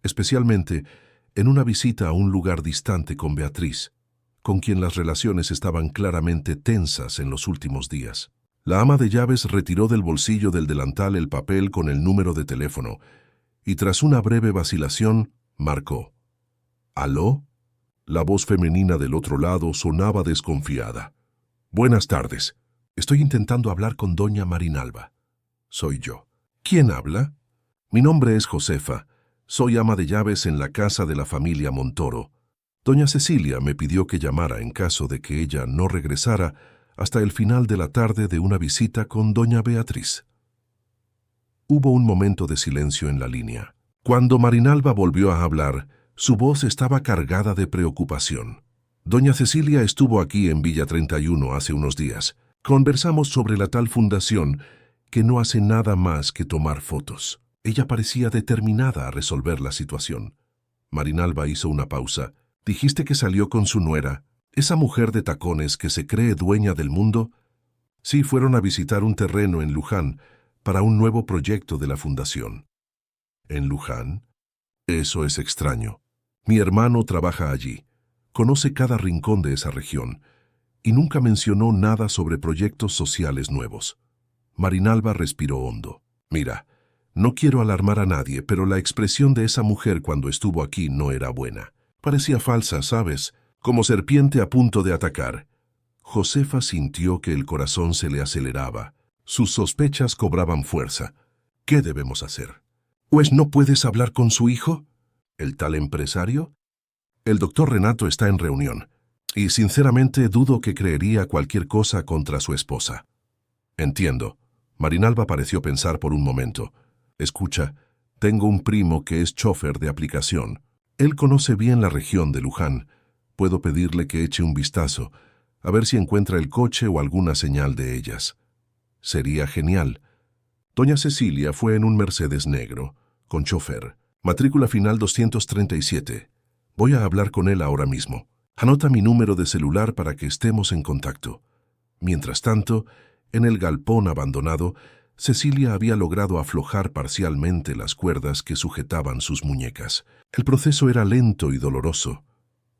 especialmente en una visita a un lugar distante con Beatriz, con quien las relaciones estaban claramente tensas en los últimos días. La ama de llaves retiró del bolsillo del delantal el papel con el número de teléfono y tras una breve vacilación, marcó. «¿Aló?» La voz femenina del otro lado sonaba desconfiada. «Buenas tardes. Estoy intentando hablar con doña Marinalba». «Soy yo». «¿Quién habla?» «Mi nombre es Josefa. Soy ama de llaves en la casa de la familia Montoro. Doña Cecilia me pidió que llamara en caso de que ella no regresara hasta el final de la tarde de una visita con doña Beatriz». Hubo un momento de silencio en la línea. Cuando Marinalba volvió a hablar, su voz estaba cargada de preocupación. «Doña Cecilia estuvo aquí en Villa 31 hace unos días. Conversamos sobre la tal fundación que no hace nada más que tomar fotos. Ella parecía determinada a resolver la situación». Marinalba hizo una pausa. «¿Dijiste que salió con su nuera, esa mujer de tacones que se cree dueña del mundo?» «Sí, fueron a visitar un terreno en Luján para un nuevo proyecto de la fundación». «¿En Luján? Eso es extraño. Mi hermano trabaja allí, conoce cada rincón de esa región y nunca mencionó nada sobre proyectos sociales nuevos». Marinalba respiró hondo. «Mira, no quiero alarmar a nadie, pero la expresión de esa mujer cuando estuvo aquí no era buena. Parecía falsa, ¿sabes? Como serpiente a punto de atacar». Josefa sintió que el corazón se le aceleraba. Sus sospechas cobraban fuerza. «¿Qué debemos hacer?» «¿Pues no puedes hablar con su hijo? ¿El tal empresario?» «El doctor Renato está en reunión, y sinceramente dudo que creería cualquier cosa contra su esposa». «Entiendo». Marinalba pareció pensar por un momento. «Escucha, tengo un primo que es chofer de aplicación. Él conoce bien la región de Luján. Puedo pedirle que eche un vistazo, a ver si encuentra el coche o alguna señal de ellas. Sería genial. Doña Cecilia fue en un Mercedes negro, con chofer. Matrícula final 237. Voy a hablar con él ahora mismo. Anota mi número de celular para que estemos en contacto. Mientras tanto, en el galpón abandonado, Cecilia había logrado aflojar parcialmente las cuerdas que sujetaban sus muñecas. El proceso era lento y doloroso.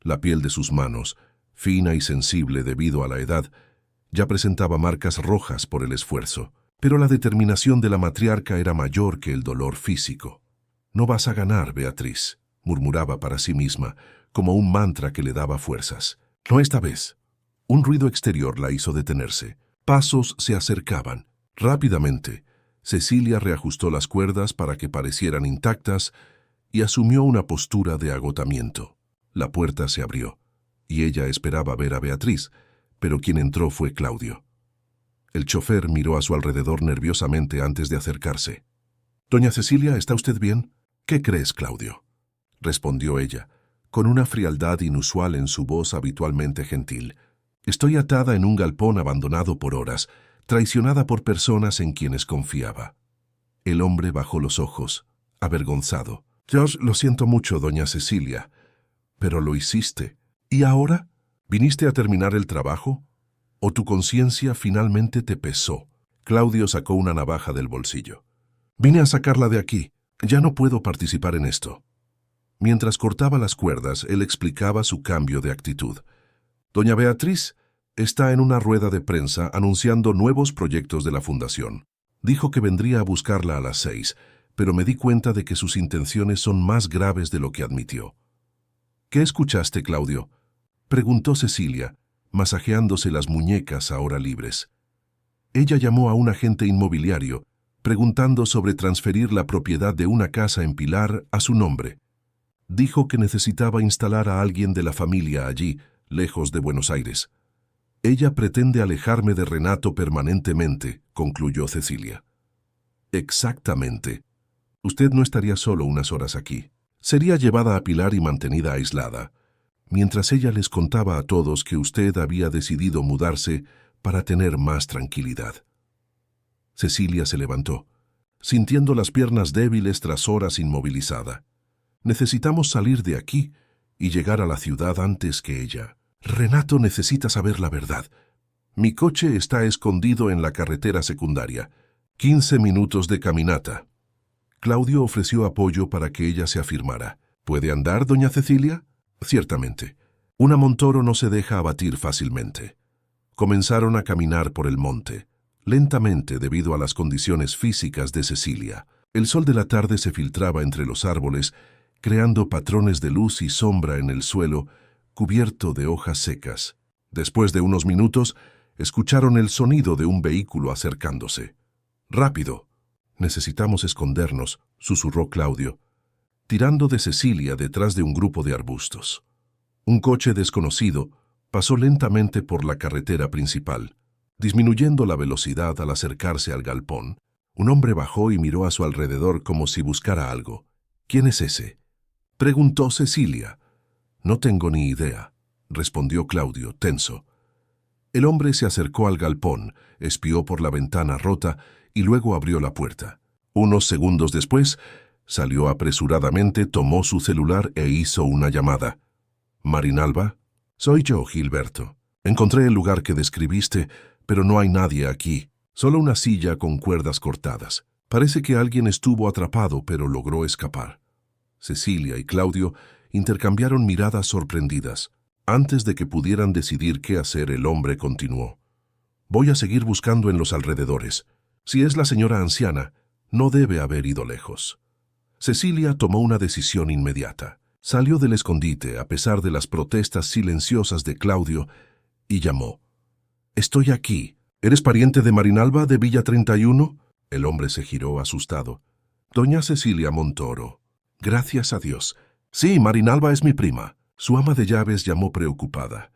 La piel de sus manos, fina y sensible debido a la edad, ya presentaba marcas rojas por el esfuerzo. Pero la determinación de la matriarca era mayor que el dolor físico. «No vas a ganar, Beatriz», murmuraba para sí misma, como un mantra que le daba fuerzas. «No esta vez». Un ruido exterior la hizo detenerse. Pasos se acercaban. Rápidamente, Cecilia reajustó las cuerdas para que parecieran intactas y asumió una postura de agotamiento. La puerta se abrió, y ella esperaba ver a Beatriz, pero quien entró fue Claudio. El chofer miró a su alrededor nerviosamente antes de acercarse. «Doña Cecilia, ¿está usted bien?» «¿Qué crees, Claudio?», respondió ella, con una frialdad inusual en su voz habitualmente gentil. «Estoy atada en un galpón abandonado por horas, traicionada por personas en quienes confiaba». El hombre bajó los ojos, avergonzado. «Yo lo siento mucho, doña Cecilia, pero lo hiciste. ¿Y ahora? ¿Viniste a terminar el trabajo? ¿O tu conciencia finalmente te pesó?» Claudio sacó una navaja del bolsillo. «Vine a sacarla de aquí. Ya no puedo participar en esto». Mientras cortaba las cuerdas, él explicaba su cambio de actitud. «Doña Beatriz está en una rueda de prensa anunciando nuevos proyectos de la fundación. Dijo que vendría a buscarla a las 6, pero me di cuenta de que sus intenciones son más graves de lo que admitió». «¿Qué escuchaste, Claudio?», preguntó Cecilia, masajeándose las muñecas ahora libres. Ella llamó a un agente inmobiliario, preguntando sobre transferir la propiedad de una casa en Pilar a su nombre. Dijo que necesitaba instalar a alguien de la familia allí, lejos de Buenos Aires. «Ella pretende alejarme de Renato permanentemente», concluyó Cecilia. «Exactamente. Usted no estaría solo unas horas aquí. Sería llevada a Pilar y mantenida aislada, mientras ella les contaba a todos que usted había decidido mudarse para tener más tranquilidad». Cecilia se levantó, sintiendo las piernas débiles tras horas inmovilizada. «Necesitamos salir de aquí y llegar a la ciudad antes que ella. Renato necesita saber la verdad. Mi coche está escondido en la carretera secundaria. 15 minutos de caminata». Claudio ofreció apoyo para que ella se afirmara. «¿Puede andar, doña Cecilia?» «Ciertamente. Una Montoro no se deja abatir fácilmente». Comenzaron a caminar por el monte, lentamente debido a las condiciones físicas de Cecilia. El sol de la tarde se filtraba entre los árboles, creando patrones de luz y sombra en el suelo, cubierto de hojas secas. Después de unos minutos, escucharon el sonido de un vehículo acercándose. «Rápido. Necesitamos escondernos», susurró Claudio, tirando de Cecilia detrás de un grupo de arbustos. Un coche desconocido pasó lentamente por la carretera principal. Disminuyendo la velocidad al acercarse al galpón, un hombre bajó y miró a su alrededor como si buscara algo. «¿Quién es ese?», preguntó Cecilia. «No tengo ni idea», respondió Claudio, tenso. El hombre se acercó al galpón, espió por la ventana rota y luego abrió la puerta. Unos segundos después, salió apresuradamente, tomó su celular e hizo una llamada. «¿Marinalba?» «Soy yo, Gilberto. Encontré el lugar que describiste, pero no hay nadie aquí. Solo una silla con cuerdas cortadas. Parece que alguien estuvo atrapado, pero logró escapar». Cecilia y Claudio intercambiaron miradas sorprendidas. Antes de que pudieran decidir qué hacer, el hombre continuó. «Voy a seguir buscando en los alrededores. Si es la señora anciana, no debe haber ido lejos». Cecilia tomó una decisión inmediata. Salió del escondite a pesar de las protestas silenciosas de Claudio y llamó. «Estoy aquí. ¿Eres pariente de Marinalba de Villa 31?» El hombre se giró asustado. «Doña Cecilia Montoro». «Gracias a Dios. Sí, Marinalba es mi prima». Su ama de llaves llamó preocupada.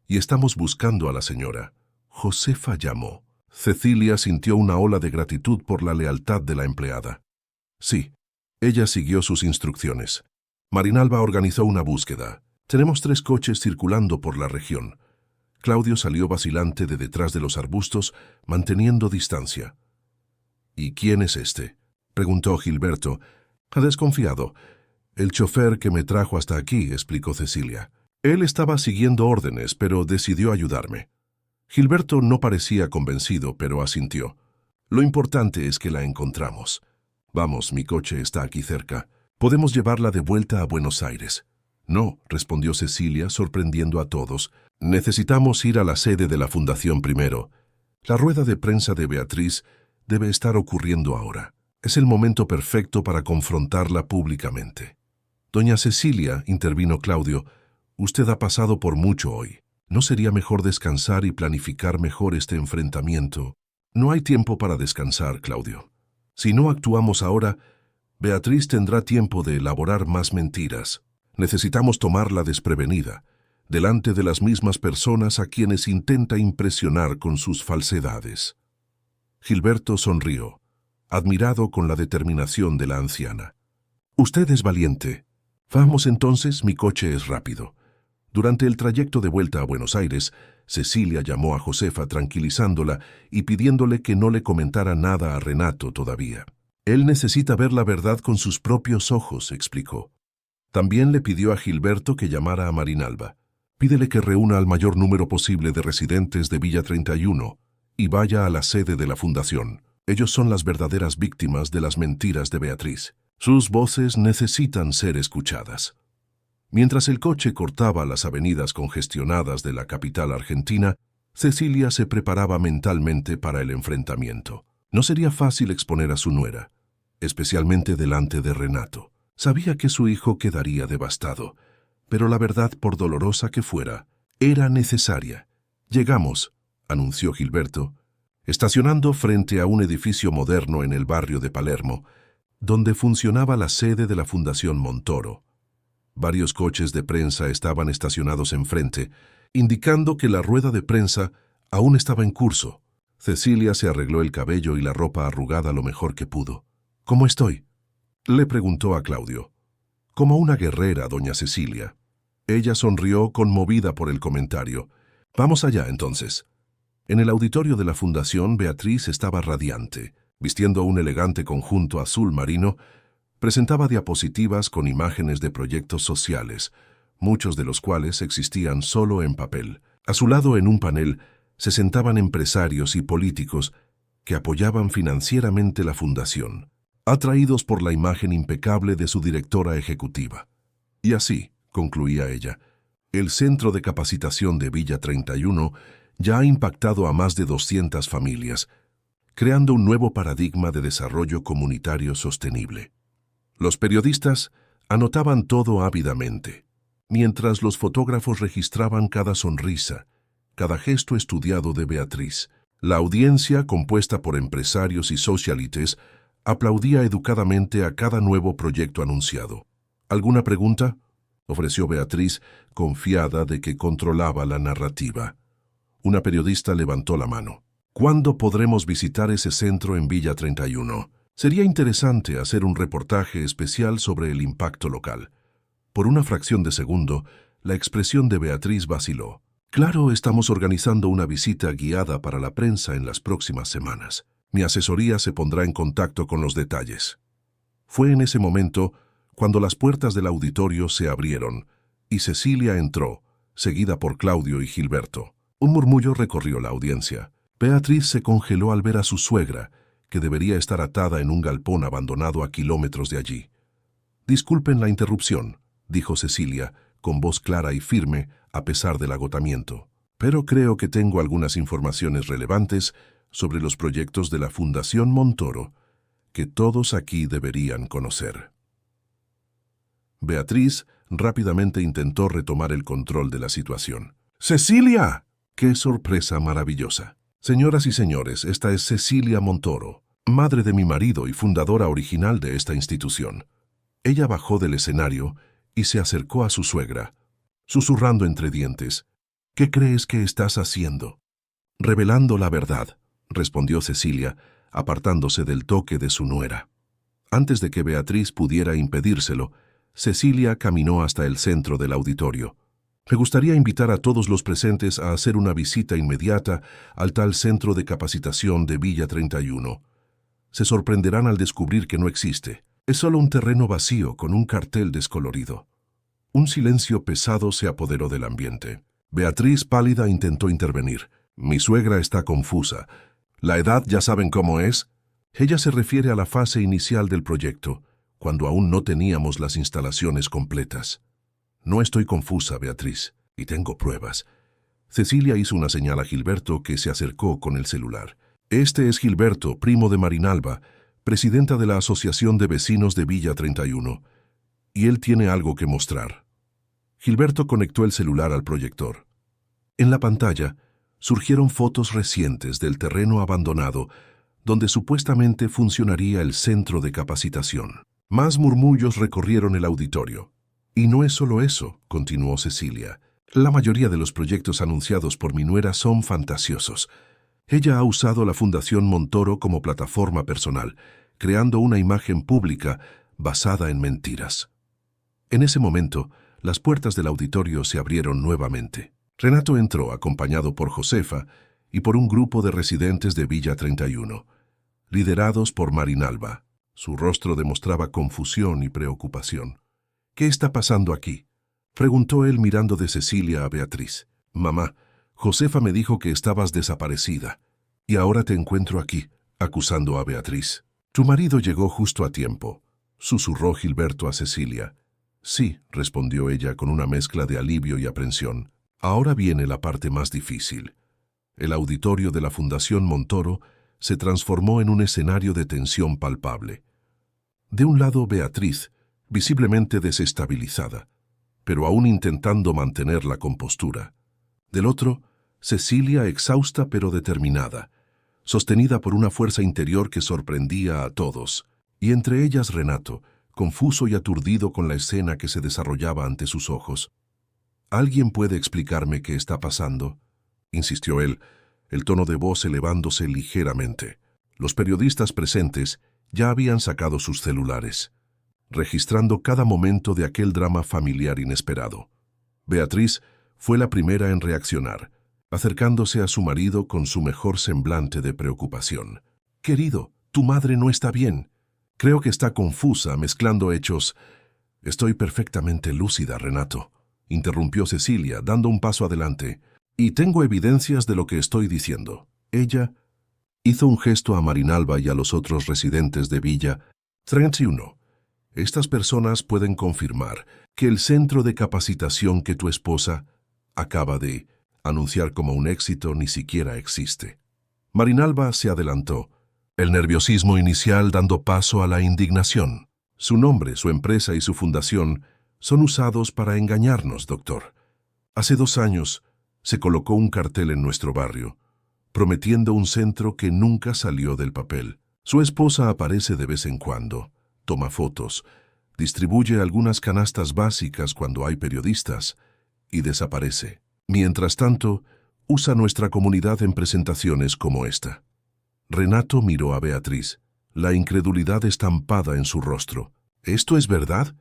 «Y estamos buscando a la señora». Josefa llamó. Cecilia sintió una ola de gratitud por la lealtad de la empleada. Sí, ella siguió sus instrucciones. Marinalba organizó una búsqueda. Tenemos 3 coches circulando por la región. Claudio salió vacilante de detrás de los arbustos, manteniendo distancia. ¿Y quién es este?, preguntó Gilberto. Desconfiado. El chofer que me trajo hasta aquí, explicó Cecilia. Él estaba siguiendo órdenes, pero decidió ayudarme. Gilberto no parecía convencido, pero asintió. Lo importante es que la encontramos. Vamos, mi coche está aquí cerca. Podemos llevarla de vuelta a Buenos Aires. No, respondió Cecilia, sorprendiendo a todos. Necesitamos ir a la sede de la fundación primero. La rueda de prensa de Beatriz debe estar ocurriendo ahora. Es el momento perfecto para confrontarla públicamente. Doña Cecilia, intervino Claudio, usted ha pasado por mucho hoy. ¿No sería mejor descansar y planificar mejor este enfrentamiento? No hay tiempo para descansar, Claudio. Si no actuamos ahora, Beatriz tendrá tiempo de elaborar más mentiras. Necesitamos tomarla desprevenida, delante de las mismas personas a quienes intenta impresionar con sus falsedades. Gilberto sonrió, admirado con la determinación de la anciana. Usted es valiente. Vamos entonces, mi coche es rápido. Durante el trayecto de vuelta a Buenos Aires, Cecilia llamó a Josefa tranquilizándola y pidiéndole que no le comentara nada a Renato todavía. Él necesita ver la verdad con sus propios ojos, explicó. También le pidió a Gilberto que llamara a Marinalba. Pídele que reúna al mayor número posible de residentes de Villa 31 y vaya a la sede de la fundación. Ellos son las verdaderas víctimas de las mentiras de Beatriz. Sus voces necesitan ser escuchadas. Mientras el coche cortaba las avenidas congestionadas de la capital argentina, Cecilia se preparaba mentalmente para el enfrentamiento. No sería fácil exponer a su nuera, especialmente delante de Renato. Sabía que su hijo quedaría devastado, pero la verdad, por dolorosa que fuera, era necesaria. Llegamos, anunció Gilberto, estacionando frente a un edificio moderno en el barrio de Palermo, donde funcionaba la sede de la Fundación Montoro. Varios coches de prensa estaban estacionados enfrente, indicando que la rueda de prensa aún estaba en curso. Cecilia se arregló el cabello y la ropa arrugada lo mejor que pudo. ¿Cómo estoy?, le preguntó a Claudio. Como una guerrera, doña Cecilia. Ella sonrió conmovida por el comentario. Vamos allá, entonces. En el auditorio de la Fundación, Beatriz estaba radiante. Vistiendo un elegante conjunto azul marino, presentaba diapositivas con imágenes de proyectos sociales, muchos de los cuales existían solo en papel. A su lado, en un panel, se sentaban empresarios y políticos que apoyaban financieramente la fundación, atraídos por la imagen impecable de su directora ejecutiva. Y así, concluía ella, el Centro de Capacitación de Villa 31 ya ha impactado a más de 200 familias, creando un nuevo paradigma de desarrollo comunitario sostenible. Los periodistas anotaban todo ávidamente, mientras los fotógrafos registraban cada sonrisa, cada gesto estudiado de Beatriz. La audiencia, compuesta por empresarios y socialites, aplaudía educadamente a cada nuevo proyecto anunciado. ¿Alguna pregunta?, ofreció Beatriz, confiada de que controlaba la narrativa. Una periodista levantó la mano. ¿Cuándo podremos visitar ese centro en Villa 31? Sería interesante hacer un reportaje especial sobre el impacto local. Por una fracción de segundo, la expresión de Beatriz vaciló. Claro, estamos organizando una visita guiada para la prensa en las próximas semanas. Mi asesoría se pondrá en contacto con los detalles. Fue en ese momento cuando las puertas del auditorio se abrieron y Cecilia entró, seguida por Claudio y Gilberto. Un murmullo recorrió la audiencia. Beatriz se congeló al ver a su suegra, que debería estar atada en un galpón abandonado a kilómetros de allí. «Disculpen la interrupción», dijo Cecilia, con voz clara y firme, a pesar del agotamiento. «Pero creo que tengo algunas informaciones relevantes sobre los proyectos de la Fundación Montoro, que todos aquí deberían conocer». Beatriz rápidamente intentó retomar el control de la situación. «¡Cecilia!» ¡Qué sorpresa maravillosa! Señoras y señores, esta es Cecilia Montoro, madre de mi marido y fundadora original de esta institución. Ella bajó del escenario y se acercó a su suegra, susurrando entre dientes. «¿Qué crees que estás haciendo?» «Revelando la verdad», respondió Cecilia, apartándose del toque de su nuera. Antes de que Beatriz pudiera impedírselo, Cecilia caminó hasta el centro del auditorio. Me gustaría invitar a todos los presentes a hacer una visita inmediata al tal Centro de Capacitación de Villa 31. Se sorprenderán al descubrir que no existe. Es solo un terreno vacío con un cartel descolorido. Un silencio pesado se apoderó del ambiente. Beatriz, pálida, intentó intervenir. Mi suegra está confusa. ¿La edad ya saben cómo es? Ella se refiere a la fase inicial del proyecto, cuando aún no teníamos las instalaciones completas. No estoy confusa, Beatriz, y tengo pruebas. Cecilia hizo una señal a Gilberto, que se acercó con el celular. Este es Gilberto, primo de Marinalba, presidenta de la Asociación de Vecinos de Villa 31, y él tiene algo que mostrar. Gilberto conectó el celular al proyector. En la pantalla surgieron fotos recientes del terreno abandonado, donde supuestamente funcionaría el centro de capacitación. Más murmullos recorrieron el auditorio. Y no es solo eso, continuó Cecilia. La mayoría de los proyectos anunciados por mi nuera son fantasiosos. Ella ha usado la Fundación Montoro como plataforma personal, creando una imagen pública basada en mentiras. En ese momento, las puertas del auditorio se abrieron nuevamente. Renato entró acompañado por Josefa y por un grupo de residentes de Villa 31, liderados por Marinalba. Su rostro demostraba confusión y preocupación. ¿Qué está pasando aquí?, preguntó él mirando de Cecilia a Beatriz. Mamá, Josefa me dijo que estabas desaparecida, y ahora te encuentro aquí, acusando a Beatriz. Tu marido llegó justo a tiempo, susurró Gilberto a Cecilia. Sí, respondió ella con una mezcla de alivio y aprensión. Ahora viene la parte más difícil. El auditorio de la Fundación Montoro se transformó en un escenario de tensión palpable. De un lado, Beatriz, visiblemente desestabilizada, pero aún intentando mantener la compostura. Del otro, Cecilia, exhausta pero determinada, sostenida por una fuerza interior que sorprendía a todos, y entre ellas Renato, confuso y aturdido con la escena que se desarrollaba ante sus ojos. ¿Alguien puede explicarme qué está pasando?, insistió él, el tono de voz elevándose ligeramente. Los periodistas presentes ya habían sacado sus celulares, registrando cada momento de aquel drama familiar inesperado. Beatriz fue la primera en reaccionar, acercándose a su marido con su mejor semblante de preocupación. «Querido, tu madre no está bien. Creo que está confusa, mezclando hechos». «Estoy perfectamente lúcida, Renato», interrumpió Cecilia, dando un paso adelante. «Y tengo evidencias de lo que estoy diciendo». Ella hizo un gesto a Marinalba y a los otros residentes de Villa 31. Estas personas pueden confirmar que el centro de capacitación que tu esposa acaba de anunciar como un éxito ni siquiera existe. Marinalba se adelantó, el nerviosismo inicial dando paso a la indignación. Su nombre, su empresa y su fundación son usados para engañarnos, doctor. Hace 2 años se colocó un cartel en nuestro barrio, prometiendo un centro que nunca salió del papel. Su esposa aparece de vez en cuando, toma fotos, distribuye algunas canastas básicas cuando hay periodistas y desaparece. Mientras tanto, usa nuestra comunidad en presentaciones como esta. Renato miró a Beatriz, la incredulidad estampada en su rostro. ¿Esto es verdad?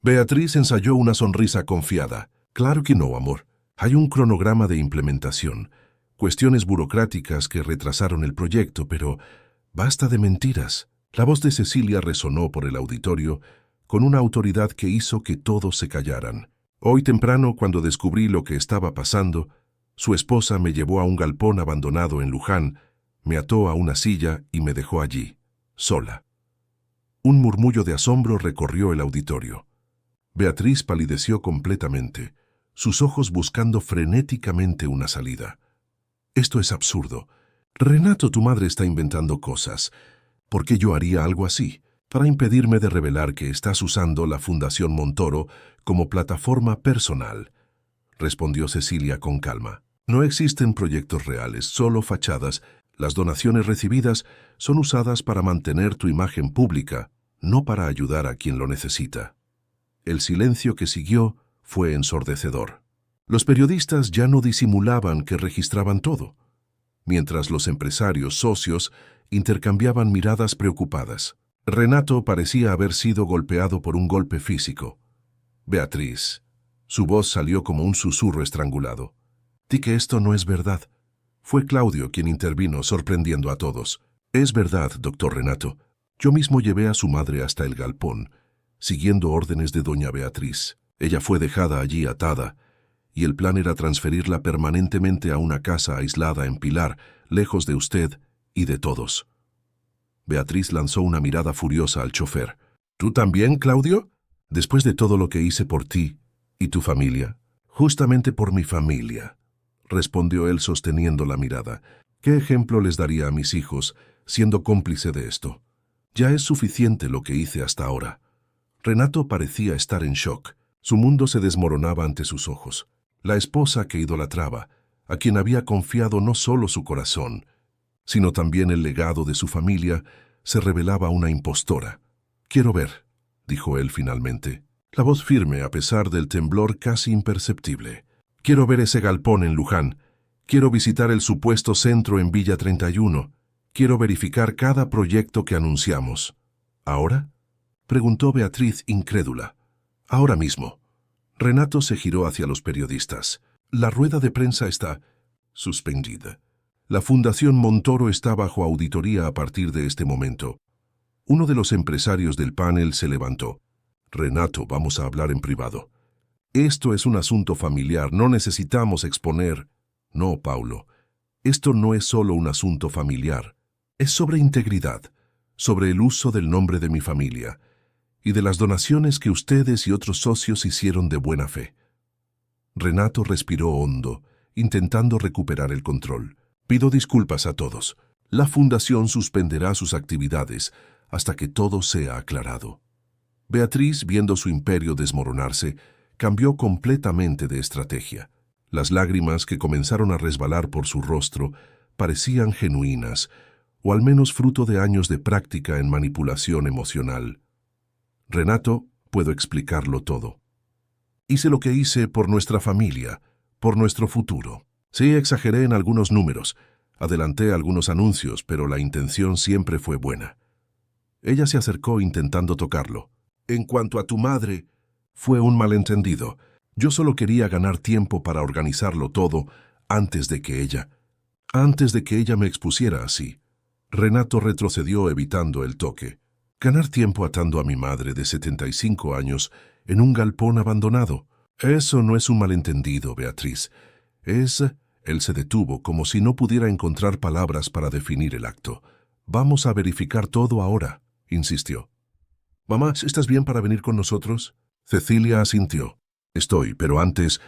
Beatriz ensayó una sonrisa confiada. Claro que no, amor. Hay un cronograma de implementación, cuestiones burocráticas que retrasaron el proyecto, pero basta de mentiras. La voz de Cecilia resonó por el auditorio con una autoridad que hizo que todos se callaran. Hoy temprano, cuando descubrí lo que estaba pasando, su esposa me llevó a un galpón abandonado en Luján, me ató a una silla y me dejó allí, sola. Un murmullo de asombro recorrió el auditorio. Beatriz palideció completamente, sus ojos buscando frenéticamente una salida. Esto es absurdo. Renato, tu madre está inventando cosas. ¿Por qué yo haría algo así? Para impedirme de revelar que estás usando la Fundación Montoro como plataforma personal, respondió Cecilia con calma. No existen proyectos reales, solo fachadas. Las donaciones recibidas son usadas para mantener tu imagen pública, no para ayudar a quien lo necesita. El silencio que siguió fue ensordecedor. Los periodistas ya no disimulaban que registraban todo, mientras los empresarios socios intercambiaban miradas preocupadas. Renato parecía haber sido golpeado por un golpe físico. Beatriz. Su voz salió como un susurro estrangulado. Di que esto no es verdad. Fue Claudio quien intervino, sorprendiendo a todos. Es verdad, doctor Renato. Yo mismo llevé a su madre hasta el galpón, siguiendo órdenes de doña Beatriz. Ella fue dejada allí atada, y el plan era transferirla permanentemente a una casa aislada en Pilar, lejos de usted y de todos. Beatriz lanzó una mirada furiosa al chofer. ¿Tú también, Claudio? Después de todo lo que hice por ti y tu familia. Justamente por mi familia, respondió él sosteniendo la mirada. ¿Qué ejemplo les daría a mis hijos siendo cómplice de esto? Ya es suficiente lo que hice hasta ahora. Renato parecía estar en shock. Su mundo se desmoronaba ante sus ojos. La esposa que idolatraba, a quien había confiado no solo su corazón, sino también el legado de su familia, se revelaba una impostora. «Quiero ver», dijo él finalmente, la voz firme a pesar del temblor casi imperceptible. «Quiero ver ese galpón en Luján. Quiero visitar el supuesto centro en Villa 31. Quiero verificar cada proyecto que anunciamos». «¿Ahora?», preguntó Beatriz incrédula. «Ahora mismo». Renato se giró hacia los periodistas. «La rueda de prensa está suspendida. La Fundación Montoro está bajo auditoría a partir de este momento». Uno de los empresarios del panel se levantó. «Renato, vamos a hablar en privado. Esto es un asunto familiar, no necesitamos exponer». «No, Paulo, esto no es solo un asunto familiar. Es sobre integridad, sobre el uso del nombre de mi familia y de las donaciones que ustedes y otros socios hicieron de buena fe». Renato respiró hondo, intentando recuperar el control. «Pido disculpas a todos. La Fundación suspenderá sus actividades hasta que todo sea aclarado». Beatriz, viendo su imperio desmoronarse, cambió completamente de estrategia. Las lágrimas que comenzaron a resbalar por su rostro parecían genuinas, o al menos fruto de años de práctica en manipulación emocional. «Renato, puedo explicarlo todo. Hice lo que hice por nuestra familia, por nuestro futuro. Sí, exageré en algunos números, adelanté algunos anuncios, pero la intención siempre fue buena». Ella se acercó intentando tocarlo. «En cuanto a tu madre, fue un malentendido. Yo solo quería ganar tiempo para organizarlo todo antes de que ella me expusiera así». Renato retrocedió evitando el toque. «Ganar tiempo atando a mi madre de 75 años en un galpón abandonado. Eso no es un malentendido, Beatriz. Él se detuvo como si no pudiera encontrar palabras para definir el acto. «Vamos a verificar todo ahora», insistió. «Mamá, ¿estás bien para venir con nosotros?» Cecilia asintió. «Estoy, pero antes...»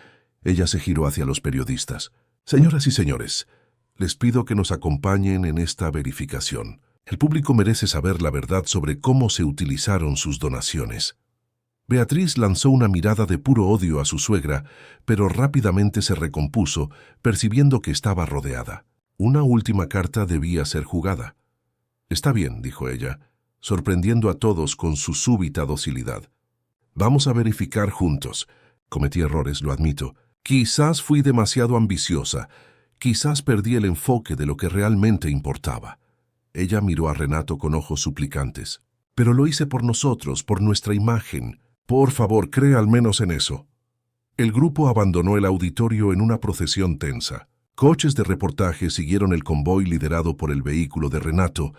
Ella se giró hacia los periodistas. «Señoras y señores, les pido que nos acompañen en esta verificación. El público merece saber la verdad sobre cómo se utilizaron sus donaciones». Beatriz lanzó una mirada de puro odio a su suegra, pero rápidamente se recompuso, percibiendo que estaba rodeada. Una última carta debía ser jugada. «Está bien», dijo ella, sorprendiendo a todos con su súbita docilidad. «Vamos a verificar juntos. Cometí errores, lo admito. Quizás fui demasiado ambiciosa. Quizás perdí el enfoque de lo que realmente importaba». Ella miró a Renato con ojos suplicantes. «Pero lo hice por nosotros, por nuestra imagen. Por favor, crea al menos en eso». El grupo abandonó el auditorio en una procesión tensa. Coches de reportaje siguieron el convoy liderado por el vehículo de Renato,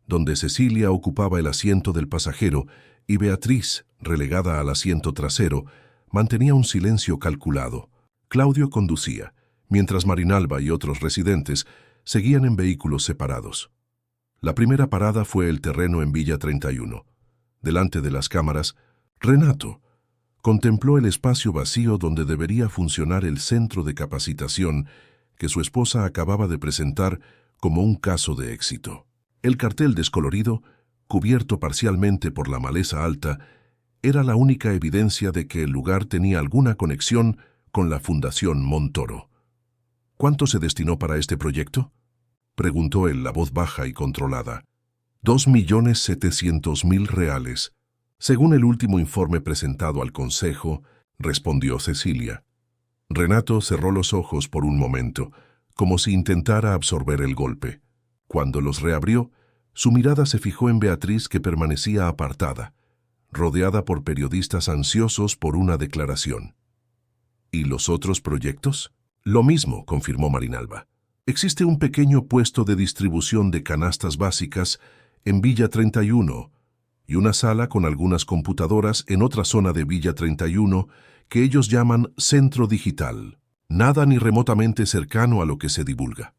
donde Cecilia ocupaba el asiento del pasajero y Beatriz, relegada al asiento trasero, mantenía un silencio calculado. Claudio conducía, mientras Marinalba y otros residentes seguían en vehículos separados. La primera parada fue el terreno en Villa 31. Delante de las cámaras, Renato contempló el espacio vacío donde debería funcionar el centro de capacitación que su esposa acababa de presentar como un caso de éxito. El cartel descolorido, cubierto parcialmente por la maleza alta, era la única evidencia de que el lugar tenía alguna conexión con la Fundación Montoro. «¿Cuánto se destinó para este proyecto?», preguntó él, la voz baja y controlada. «2.700.000 reales. Según el último informe presentado al Consejo», respondió Cecilia. Renato cerró los ojos por un momento, como si intentara absorber el golpe. Cuando los reabrió, su mirada se fijó en Beatriz, que permanecía apartada. rodeada por periodistas ansiosos por una declaración. ¿Y los otros proyectos? Lo mismo, confirmó Marinalba. Existe un pequeño puesto de distribución de canastas básicas en Villa 31 y una sala con algunas computadoras en otra zona de Villa 31 que ellos llaman Centro Digital. Nada ni remotamente cercano a lo que se divulga.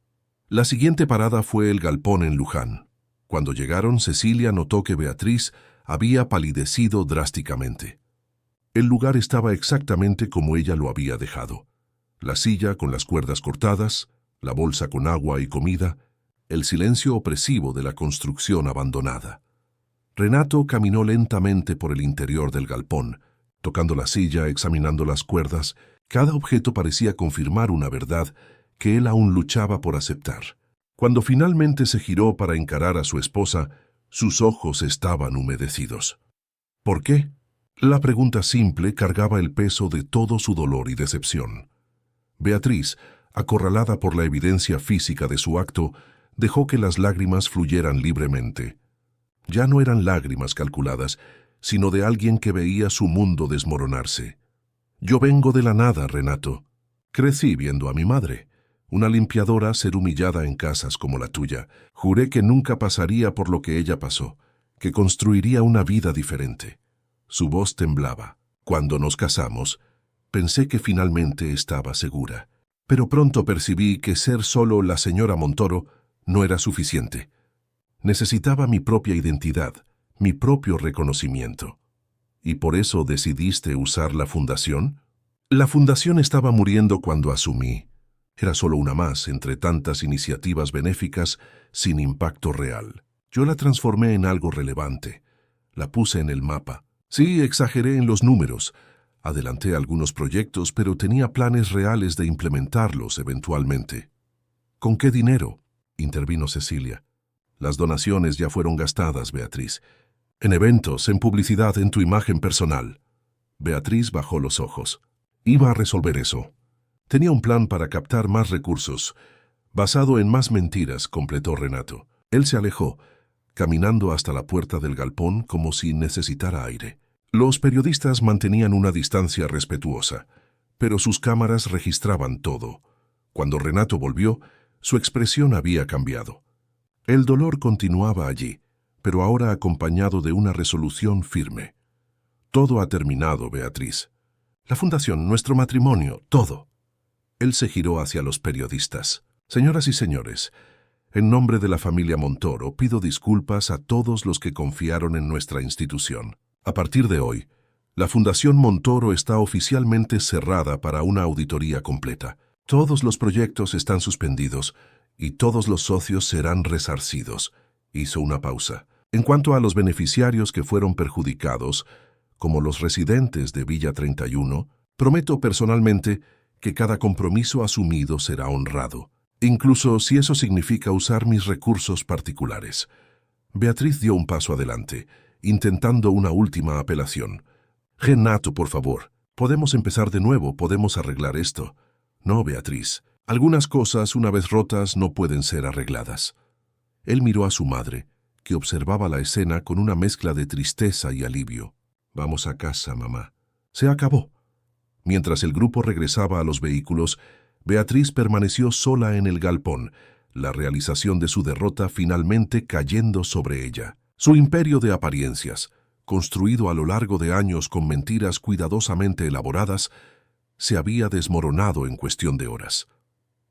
La siguiente parada fue el galpón en Luján. Cuando llegaron, Cecilia notó que Beatriz había palidecido drásticamente. El lugar estaba exactamente como ella lo había dejado. La silla con las cuerdas cortadas, la bolsa con agua y comida, el silencio opresivo de la construcción abandonada. Renato caminó lentamente por el interior del galpón, tocando la silla, examinando las cuerdas. Cada objeto parecía confirmar una verdad que él aún luchaba por aceptar. Cuando finalmente se giró para encarar a su esposa, sus ojos estaban humedecidos. ¿Por qué? La pregunta simple cargaba el peso de todo su dolor y decepción. Beatriz, acorralada por la evidencia física de su acto, dejó que las lágrimas fluyeran libremente. Ya no eran lágrimas calculadas, sino de alguien que veía su mundo desmoronarse. Yo vengo de la nada, Renato. Crecí viendo a mi madre, una limpiadora, ser humillada en casas como la tuya. Juré que nunca pasaría por lo que ella pasó, que construiría una vida diferente. Su voz temblaba. Cuando nos casamos, pensé que finalmente estaba segura. Pero pronto percibí que ser solo la señora Montoro no era suficiente. Necesitaba mi propia identidad, mi propio reconocimiento. ¿Y por eso decidiste usar la fundación? La fundación estaba muriendo cuando asumí. Era solo una más entre tantas iniciativas benéficas sin impacto real. Yo la transformé en algo relevante. La puse en el mapa. Sí, exageré en los números. Adelanté algunos proyectos, pero tenía planes reales de implementarlos eventualmente. ¿Con qué dinero?, intervino Cecilia. Las donaciones ya fueron gastadas, Beatriz. En eventos, en publicidad, en tu imagen personal. Beatriz bajó los ojos. Iba a resolver eso. Tenía un plan para captar más recursos, basado en más mentiras, completó Renato. Él se alejó, caminando hasta la puerta del galpón como si necesitara aire. Los periodistas mantenían una distancia respetuosa, pero sus cámaras registraban todo. Cuando Renato volvió, su expresión había cambiado. El dolor continuaba allí, pero ahora acompañado de una resolución firme. Todo ha terminado, Beatriz. La fundación, nuestro matrimonio, todo. Él se giró hacia los periodistas. Señoras y señores, en nombre de la familia Montoro, pido disculpas a todos los que confiaron en nuestra institución. A partir de hoy, la Fundación Montoro está oficialmente cerrada para una auditoría completa. Todos los proyectos están suspendidos y todos los socios serán resarcidos. Hizo una pausa. En cuanto a los beneficiarios que fueron perjudicados, como los residentes de Villa 31, prometo personalmente que cada compromiso asumido será honrado, incluso si eso significa usar mis recursos particulares. Beatriz dio un paso adelante, intentando una última apelación. Renato, por favor, podemos empezar de nuevo, podemos arreglar esto. No, Beatriz, algunas cosas, una vez rotas, no pueden ser arregladas. Él miró a su madre, que observaba la escena con una mezcla de tristeza y alivio. Vamos a casa, mamá. Se acabó. Mientras el grupo regresaba a los vehículos, Beatriz permaneció sola en el galpón, la realización de su derrota finalmente cayendo sobre ella. Su imperio de apariencias, construido a lo largo de años con mentiras cuidadosamente elaboradas, se había desmoronado en cuestión de horas.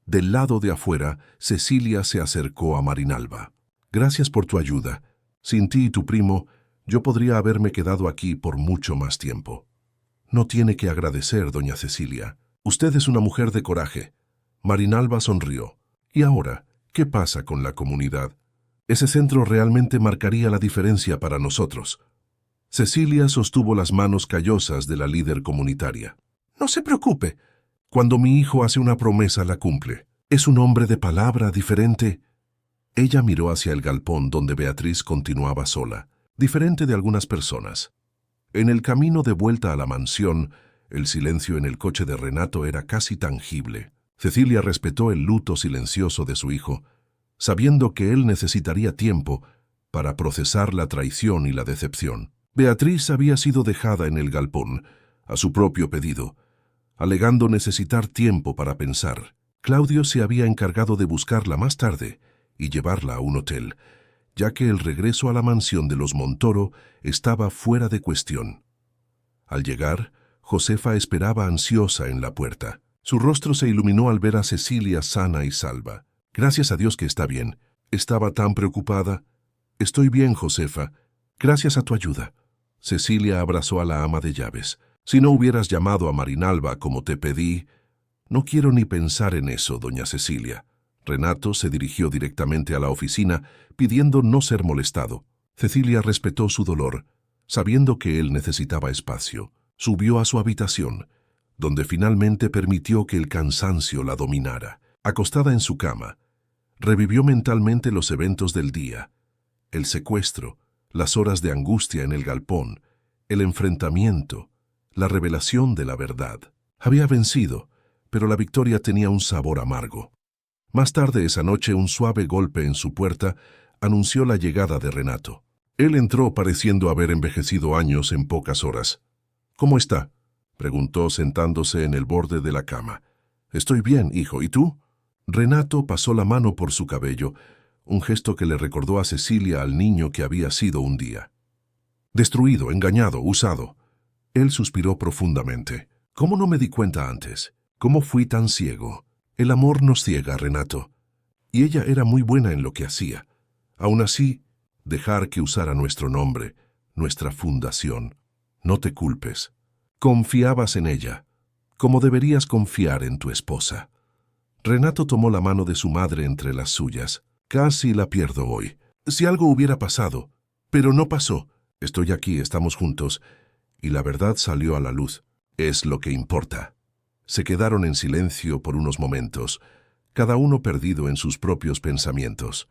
Del lado de afuera, Cecilia se acercó a Marinalba. Gracias por tu ayuda. Sin ti y tu primo, yo podría haberme quedado aquí por mucho más tiempo. No tiene que agradecer, doña Cecilia. Usted es una mujer de coraje. Marinalba sonrió. ¿Y ahora, qué pasa con la comunidad? Ese centro realmente marcaría la diferencia para nosotros. Cecilia sostuvo las manos callosas de la líder comunitaria. No se preocupe. Cuando mi hijo hace una promesa, la cumple. Es un hombre de palabra diferente. Ella miró hacia el galpón donde Beatriz continuaba sola, diferente de algunas personas. En el camino de vuelta a la mansión, el silencio en el coche de Renato era casi tangible. Cecilia respetó el luto silencioso de su hijo, sabiendo que él necesitaría tiempo para procesar la traición y la decepción. Beatriz había sido dejada en el galpón, a su propio pedido, alegando necesitar tiempo para pensar. Claudio se había encargado de buscarla más tarde y llevarla a un hotel, ya que el regreso a la mansión de los Montoro estaba fuera de cuestión. Al llegar, Josefa esperaba ansiosa en la puerta. Su rostro se iluminó al ver a Cecilia sana y salva. Gracias a Dios que está bien. Estaba tan preocupada. Estoy bien, Josefa. Gracias a tu ayuda. Cecilia abrazó a la ama de llaves. Si no hubieras llamado a Marinalba como te pedí... No quiero ni pensar en eso, doña Cecilia. Renato se dirigió directamente a la oficina, pidiendo no ser molestado. Cecilia respetó su dolor, sabiendo que él necesitaba espacio. Subió a su habitación, donde finalmente permitió que el cansancio la dominara. Acostada en su cama, revivió mentalmente los eventos del día, el secuestro, las horas de angustia en el galpón, el enfrentamiento, la revelación de la verdad. Había vencido, pero la victoria tenía un sabor amargo. Más tarde esa noche, un suave golpe en su puerta anunció la llegada de Renato. Él entró pareciendo haber envejecido años en pocas horas. «¿Cómo está?», preguntó sentándose en el borde de la cama. «Estoy bien, hijo, ¿y tú?». Renato pasó la mano por su cabello, un gesto que le recordó a Cecilia al niño que había sido un día. Destruido, engañado, usado. Él suspiró profundamente. «¿Cómo no me di cuenta antes? ¿Cómo fui tan ciego? El amor nos ciega, Renato. Y ella era muy buena en lo que hacía. Aún así, dejar que usara nuestro nombre, nuestra fundación. No te culpes. Confiabas en ella, como deberías confiar en tu esposa». Renato tomó la mano de su madre entre las suyas. «Casi la pierdo hoy. Si algo hubiera pasado, pero no pasó. Estoy aquí, estamos juntos, y la verdad salió a la luz. Es lo que importa». Se quedaron en silencio por unos momentos, cada uno perdido en sus propios pensamientos.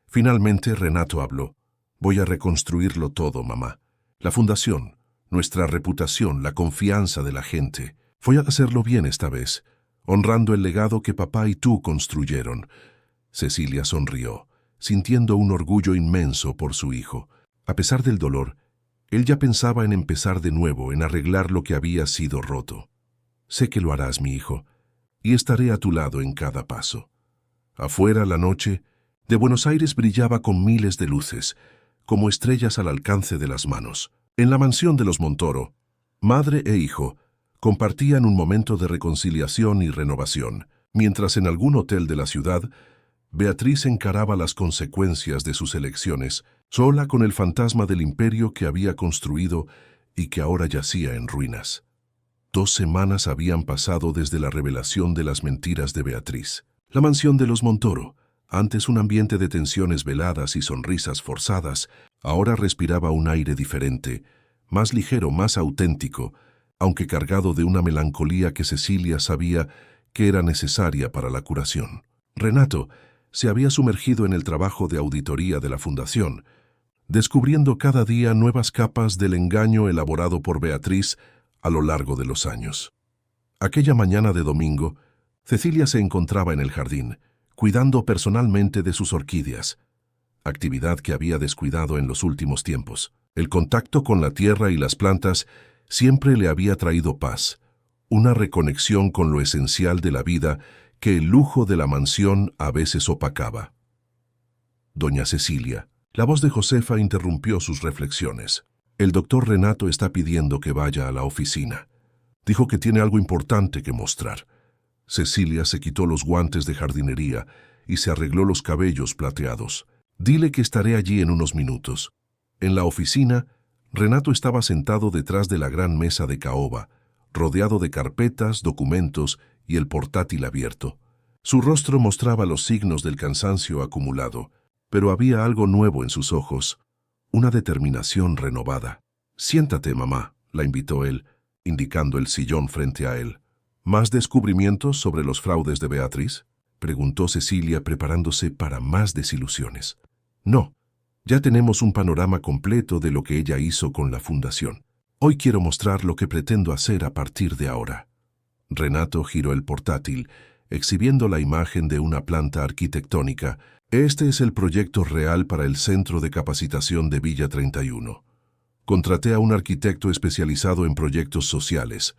Finalmente Renato habló. «Voy a reconstruirlo todo, mamá. La fundación, nuestra reputación, la confianza de la gente. Voy a hacerlo bien esta vez, honrando el legado que papá y tú construyeron». Cecilia sonrió, sintiendo un orgullo inmenso por su hijo. A pesar del dolor, él ya pensaba en empezar de nuevo, en arreglar lo que había sido roto. «Sé que lo harás, mi hijo, y estaré a tu lado en cada paso». Afuera, la noche de Buenos Aires brillaba con miles de luces, como estrellas al alcance de las manos. En la mansión de los Montoro, madre e hijo compartían un momento de reconciliación y renovación, mientras en algún hotel de la ciudad, Beatriz encaraba las consecuencias de sus elecciones, sola con el fantasma del imperio que había construido y que ahora yacía en ruinas. 2 semanas habían pasado desde la revelación de las mentiras de Beatriz. La mansión de los Montoro, antes un ambiente de tensiones veladas y sonrisas forzadas, ahora respiraba un aire diferente, más ligero, más auténtico, aunque cargado de una melancolía que Cecilia sabía que era necesaria para la curación. Renato se había sumergido en el trabajo de auditoría de la fundación, descubriendo cada día nuevas capas del engaño elaborado por Beatriz a lo largo de los años. Aquella mañana de domingo, Cecilia se encontraba en el jardín, cuidando personalmente de sus orquídeas, actividad que había descuidado en los últimos tiempos. El contacto con la tierra y las plantas siempre le había traído paz, una reconexión con lo esencial de la vida que el lujo de la mansión a veces opacaba. «Doña Cecilia». La voz de Josefa interrumpió sus reflexiones. «El doctor Renato está pidiendo que vaya a la oficina. Dijo que tiene algo importante que mostrar». Cecilia se quitó los guantes de jardinería y se arregló los cabellos plateados. «Dile que estaré allí en unos minutos». En la oficina, Renato estaba sentado detrás de la gran mesa de caoba, rodeado de carpetas, documentos y el portátil abierto. Su rostro mostraba los signos del cansancio acumulado, pero había algo nuevo en sus ojos, una determinación renovada. «Siéntate, mamá», la invitó él, indicando el sillón frente a él. «¿Más descubrimientos sobre los fraudes de Beatriz?», preguntó Cecilia, preparándose para más desilusiones. «No, ya tenemos un panorama completo de lo que ella hizo con la fundación. Hoy quiero mostrar lo que pretendo hacer a partir de ahora». Renato giró el portátil, exhibiendo la imagen de una planta arquitectónica. «Este es el proyecto real para el Centro de Capacitación de Villa 31. Contraté a un arquitecto especializado en proyectos sociales,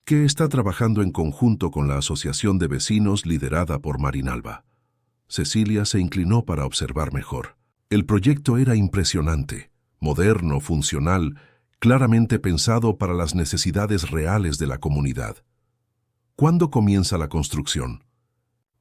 que está trabajando en conjunto con la asociación de vecinos liderada por Marinalba. Cecilia se inclinó para observar mejor. El proyecto era impresionante, moderno, funcional, claramente pensado para las necesidades reales de la comunidad. ¿Cuándo comienza la construcción?,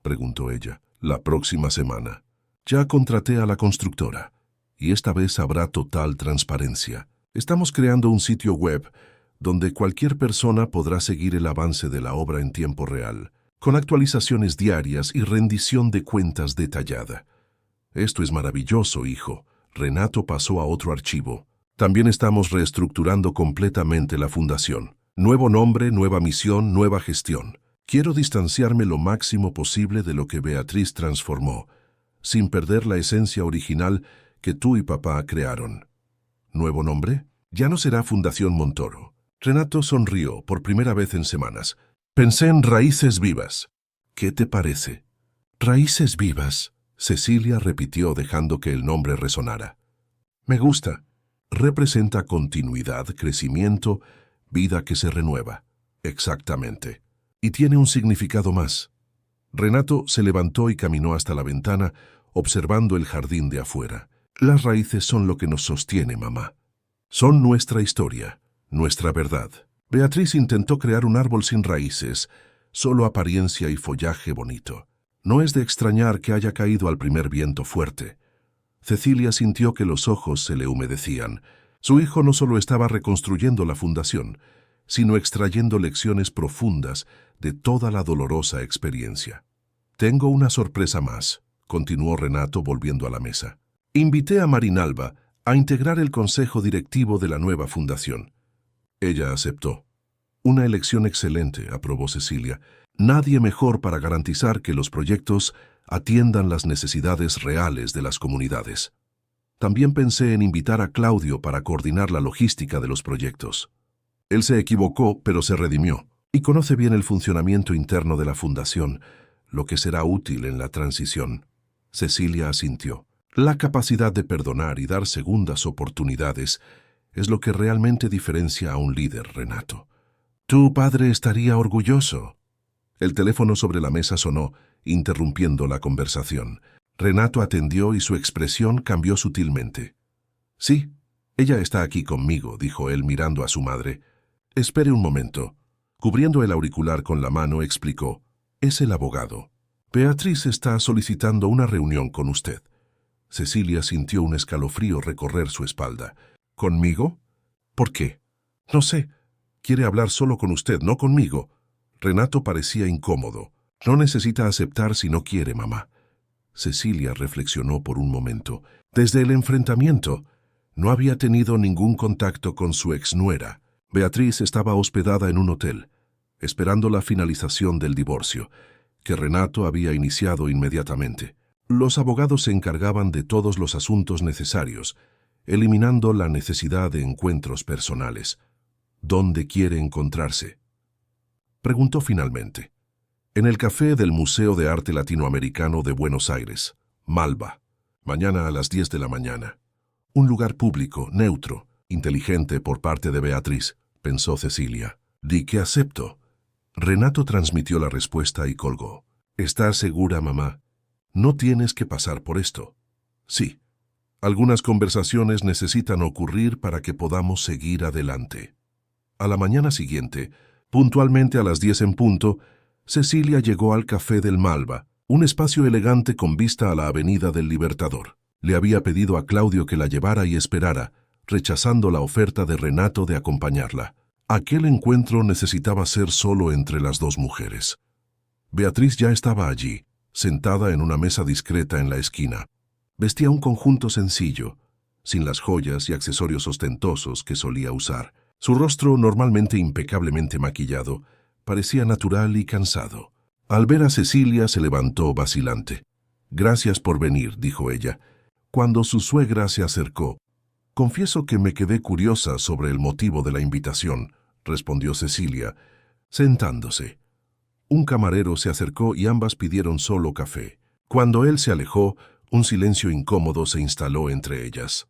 preguntó ella. La próxima semana. Ya contraté a la constructora, y esta vez habrá total transparencia. Estamos creando un sitio web donde cualquier persona podrá seguir el avance de la obra en tiempo real, con actualizaciones diarias y rendición de cuentas detallada. Esto es maravilloso, hijo. Renato pasó a otro archivo. También estamos reestructurando completamente la fundación. Nuevo nombre, nueva misión, nueva gestión. Quiero distanciarme lo máximo posible de lo que Beatriz transformó, sin perder la esencia original que tú y papá crearon. ¿Nuevo nombre? Ya no será Fundación Montoro. Renato sonrió por primera vez en semanas. Pensé en Raíces Vivas. ¿Qué te parece? Raíces Vivas, Cecilia repitió dejando que el nombre resonara. Me gusta. Representa continuidad, crecimiento, vida que se renueva. Exactamente. Y tiene un significado más. Renato se levantó y caminó hasta la ventana, observando el jardín de afuera. Las raíces son lo que nos sostiene, mamá. Son nuestra historia, nuestra verdad. Beatriz intentó crear un árbol sin raíces, solo apariencia y follaje bonito. No es de extrañar que haya caído al primer viento fuerte. Cecilia sintió que los ojos se le humedecían. Su hijo no solo estaba reconstruyendo la fundación, sino extrayendo lecciones profundas de toda la dolorosa experiencia. Tengo una sorpresa más, continuó Renato volviendo a la mesa. Invité a Marinalba a integrar el consejo directivo de la nueva fundación. Ella aceptó. Una elección excelente, aprobó Cecilia. Nadie mejor para garantizar que los proyectos atiendan las necesidades reales de las comunidades. También pensé en invitar a Claudio para coordinar la logística de los proyectos. Él se equivocó, pero se redimió, y conoce bien el funcionamiento interno de la fundación, lo que será útil en la transición. Cecilia asintió. La capacidad de perdonar y dar segundas oportunidades es lo que realmente diferencia a un líder, Renato. Tu padre estaría orgulloso. El teléfono sobre la mesa sonó, interrumpiendo la conversación. Renato atendió y su expresión cambió sutilmente. Sí, ella está aquí conmigo, dijo él mirando a su madre. Espere un momento. Cubriendo el auricular con la mano, explicó. Es el abogado. Beatriz está solicitando una reunión con usted. Cecilia sintió un escalofrío recorrer su espalda. ¿Conmigo? ¿Por qué? No sé. Quiere hablar solo con usted, no conmigo. Renato parecía incómodo. No necesita aceptar si no quiere, mamá. Cecilia reflexionó por un momento. Desde el enfrentamiento, no había tenido ningún contacto con su exnuera. Beatriz estaba hospedada en un hotel, esperando la finalización del divorcio, que Renato había iniciado inmediatamente. Los abogados se encargaban de todos los asuntos necesarios, eliminando la necesidad de encuentros personales. ¿Dónde quiere encontrarse?, preguntó finalmente. En el café del Museo de Arte Latinoamericano de Buenos Aires, Malva, mañana a las 10 de la mañana. Un lugar público, neutro, inteligente por parte de Beatriz, pensó Cecilia. Di que acepto. Renato transmitió la respuesta y colgó. ¿Estás segura, mamá? No tienes que pasar por esto. Sí. Algunas conversaciones necesitan ocurrir para que podamos seguir adelante. A la mañana siguiente, puntualmente a las 10 en punto, Cecilia llegó al Café del Malva, un espacio elegante con vista a la Avenida del Libertador. Le había pedido a Claudio que la llevara y esperara, rechazando la oferta de Renato de acompañarla. Aquel encuentro necesitaba ser solo entre las dos mujeres. Beatriz ya estaba allí, sentada en una mesa discreta en la esquina. Vestía un conjunto sencillo, sin las joyas y accesorios ostentosos que solía usar. Su rostro, normalmente impecablemente maquillado, parecía natural y cansado. Al ver a Cecilia se levantó vacilante. «Gracias por venir», dijo ella. Cuando su suegra se acercó, «Confieso que me quedé curiosa sobre el motivo de la invitación», respondió Cecilia, sentándose. Un camarero se acercó y ambas pidieron solo café. Cuando él se alejó, un silencio incómodo se instaló entre ellas.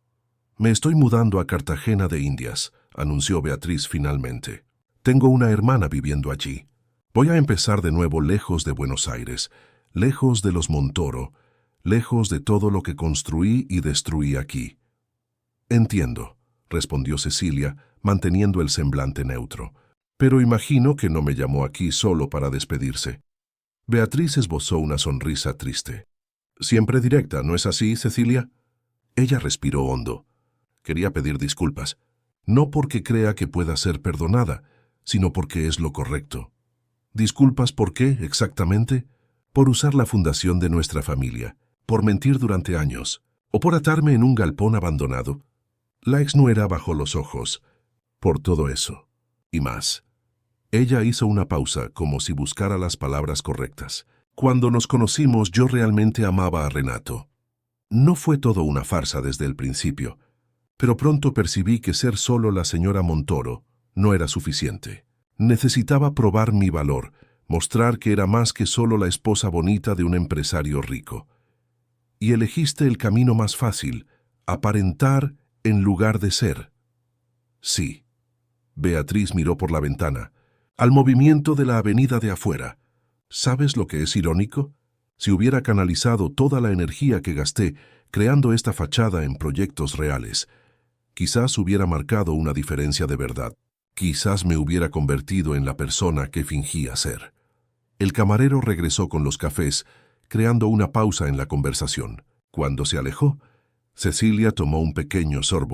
Me estoy mudando a Cartagena de Indias, anunció Beatriz finalmente. Tengo una hermana viviendo allí. Voy a empezar de nuevo lejos de Buenos Aires, lejos de los Montoro, lejos de todo lo que construí y destruí aquí. Entiendo, respondió Cecilia, manteniendo el semblante neutro. Pero imagino que no me llamó aquí solo para despedirse. Beatriz esbozó una sonrisa triste. Siempre directa, ¿no es así, Cecilia? Ella respiró hondo. Quería pedir disculpas, no porque crea que pueda ser perdonada, sino porque es lo correcto. ¿Disculpas por qué, exactamente? Por usar la fundación de nuestra familia, por mentir durante años, o por atarme en un galpón abandonado. La exnuera bajó los ojos. Por todo eso. Y más. Ella hizo una pausa, como si buscara las palabras correctas. Cuando nos conocimos, yo realmente amaba a Renato. No fue todo una farsa desde el principio, pero pronto percibí que ser solo la señora Montoro no era suficiente. Necesitaba probar mi valor, mostrar que era más que solo la esposa bonita de un empresario rico. Y elegiste el camino más fácil, aparentar en lugar de ser. Sí. Beatriz miró por la ventana, al movimiento de la avenida de afuera. ¿Sabes lo que es irónico? Si hubiera canalizado toda la energía que gasté creando esta fachada en proyectos reales, quizás hubiera marcado una diferencia de verdad. Quizás me hubiera convertido en la persona que fingía ser. El camarero regresó con los cafés, creando una pausa en la conversación. Cuando se alejó, Cecilia tomó un pequeño sorbo.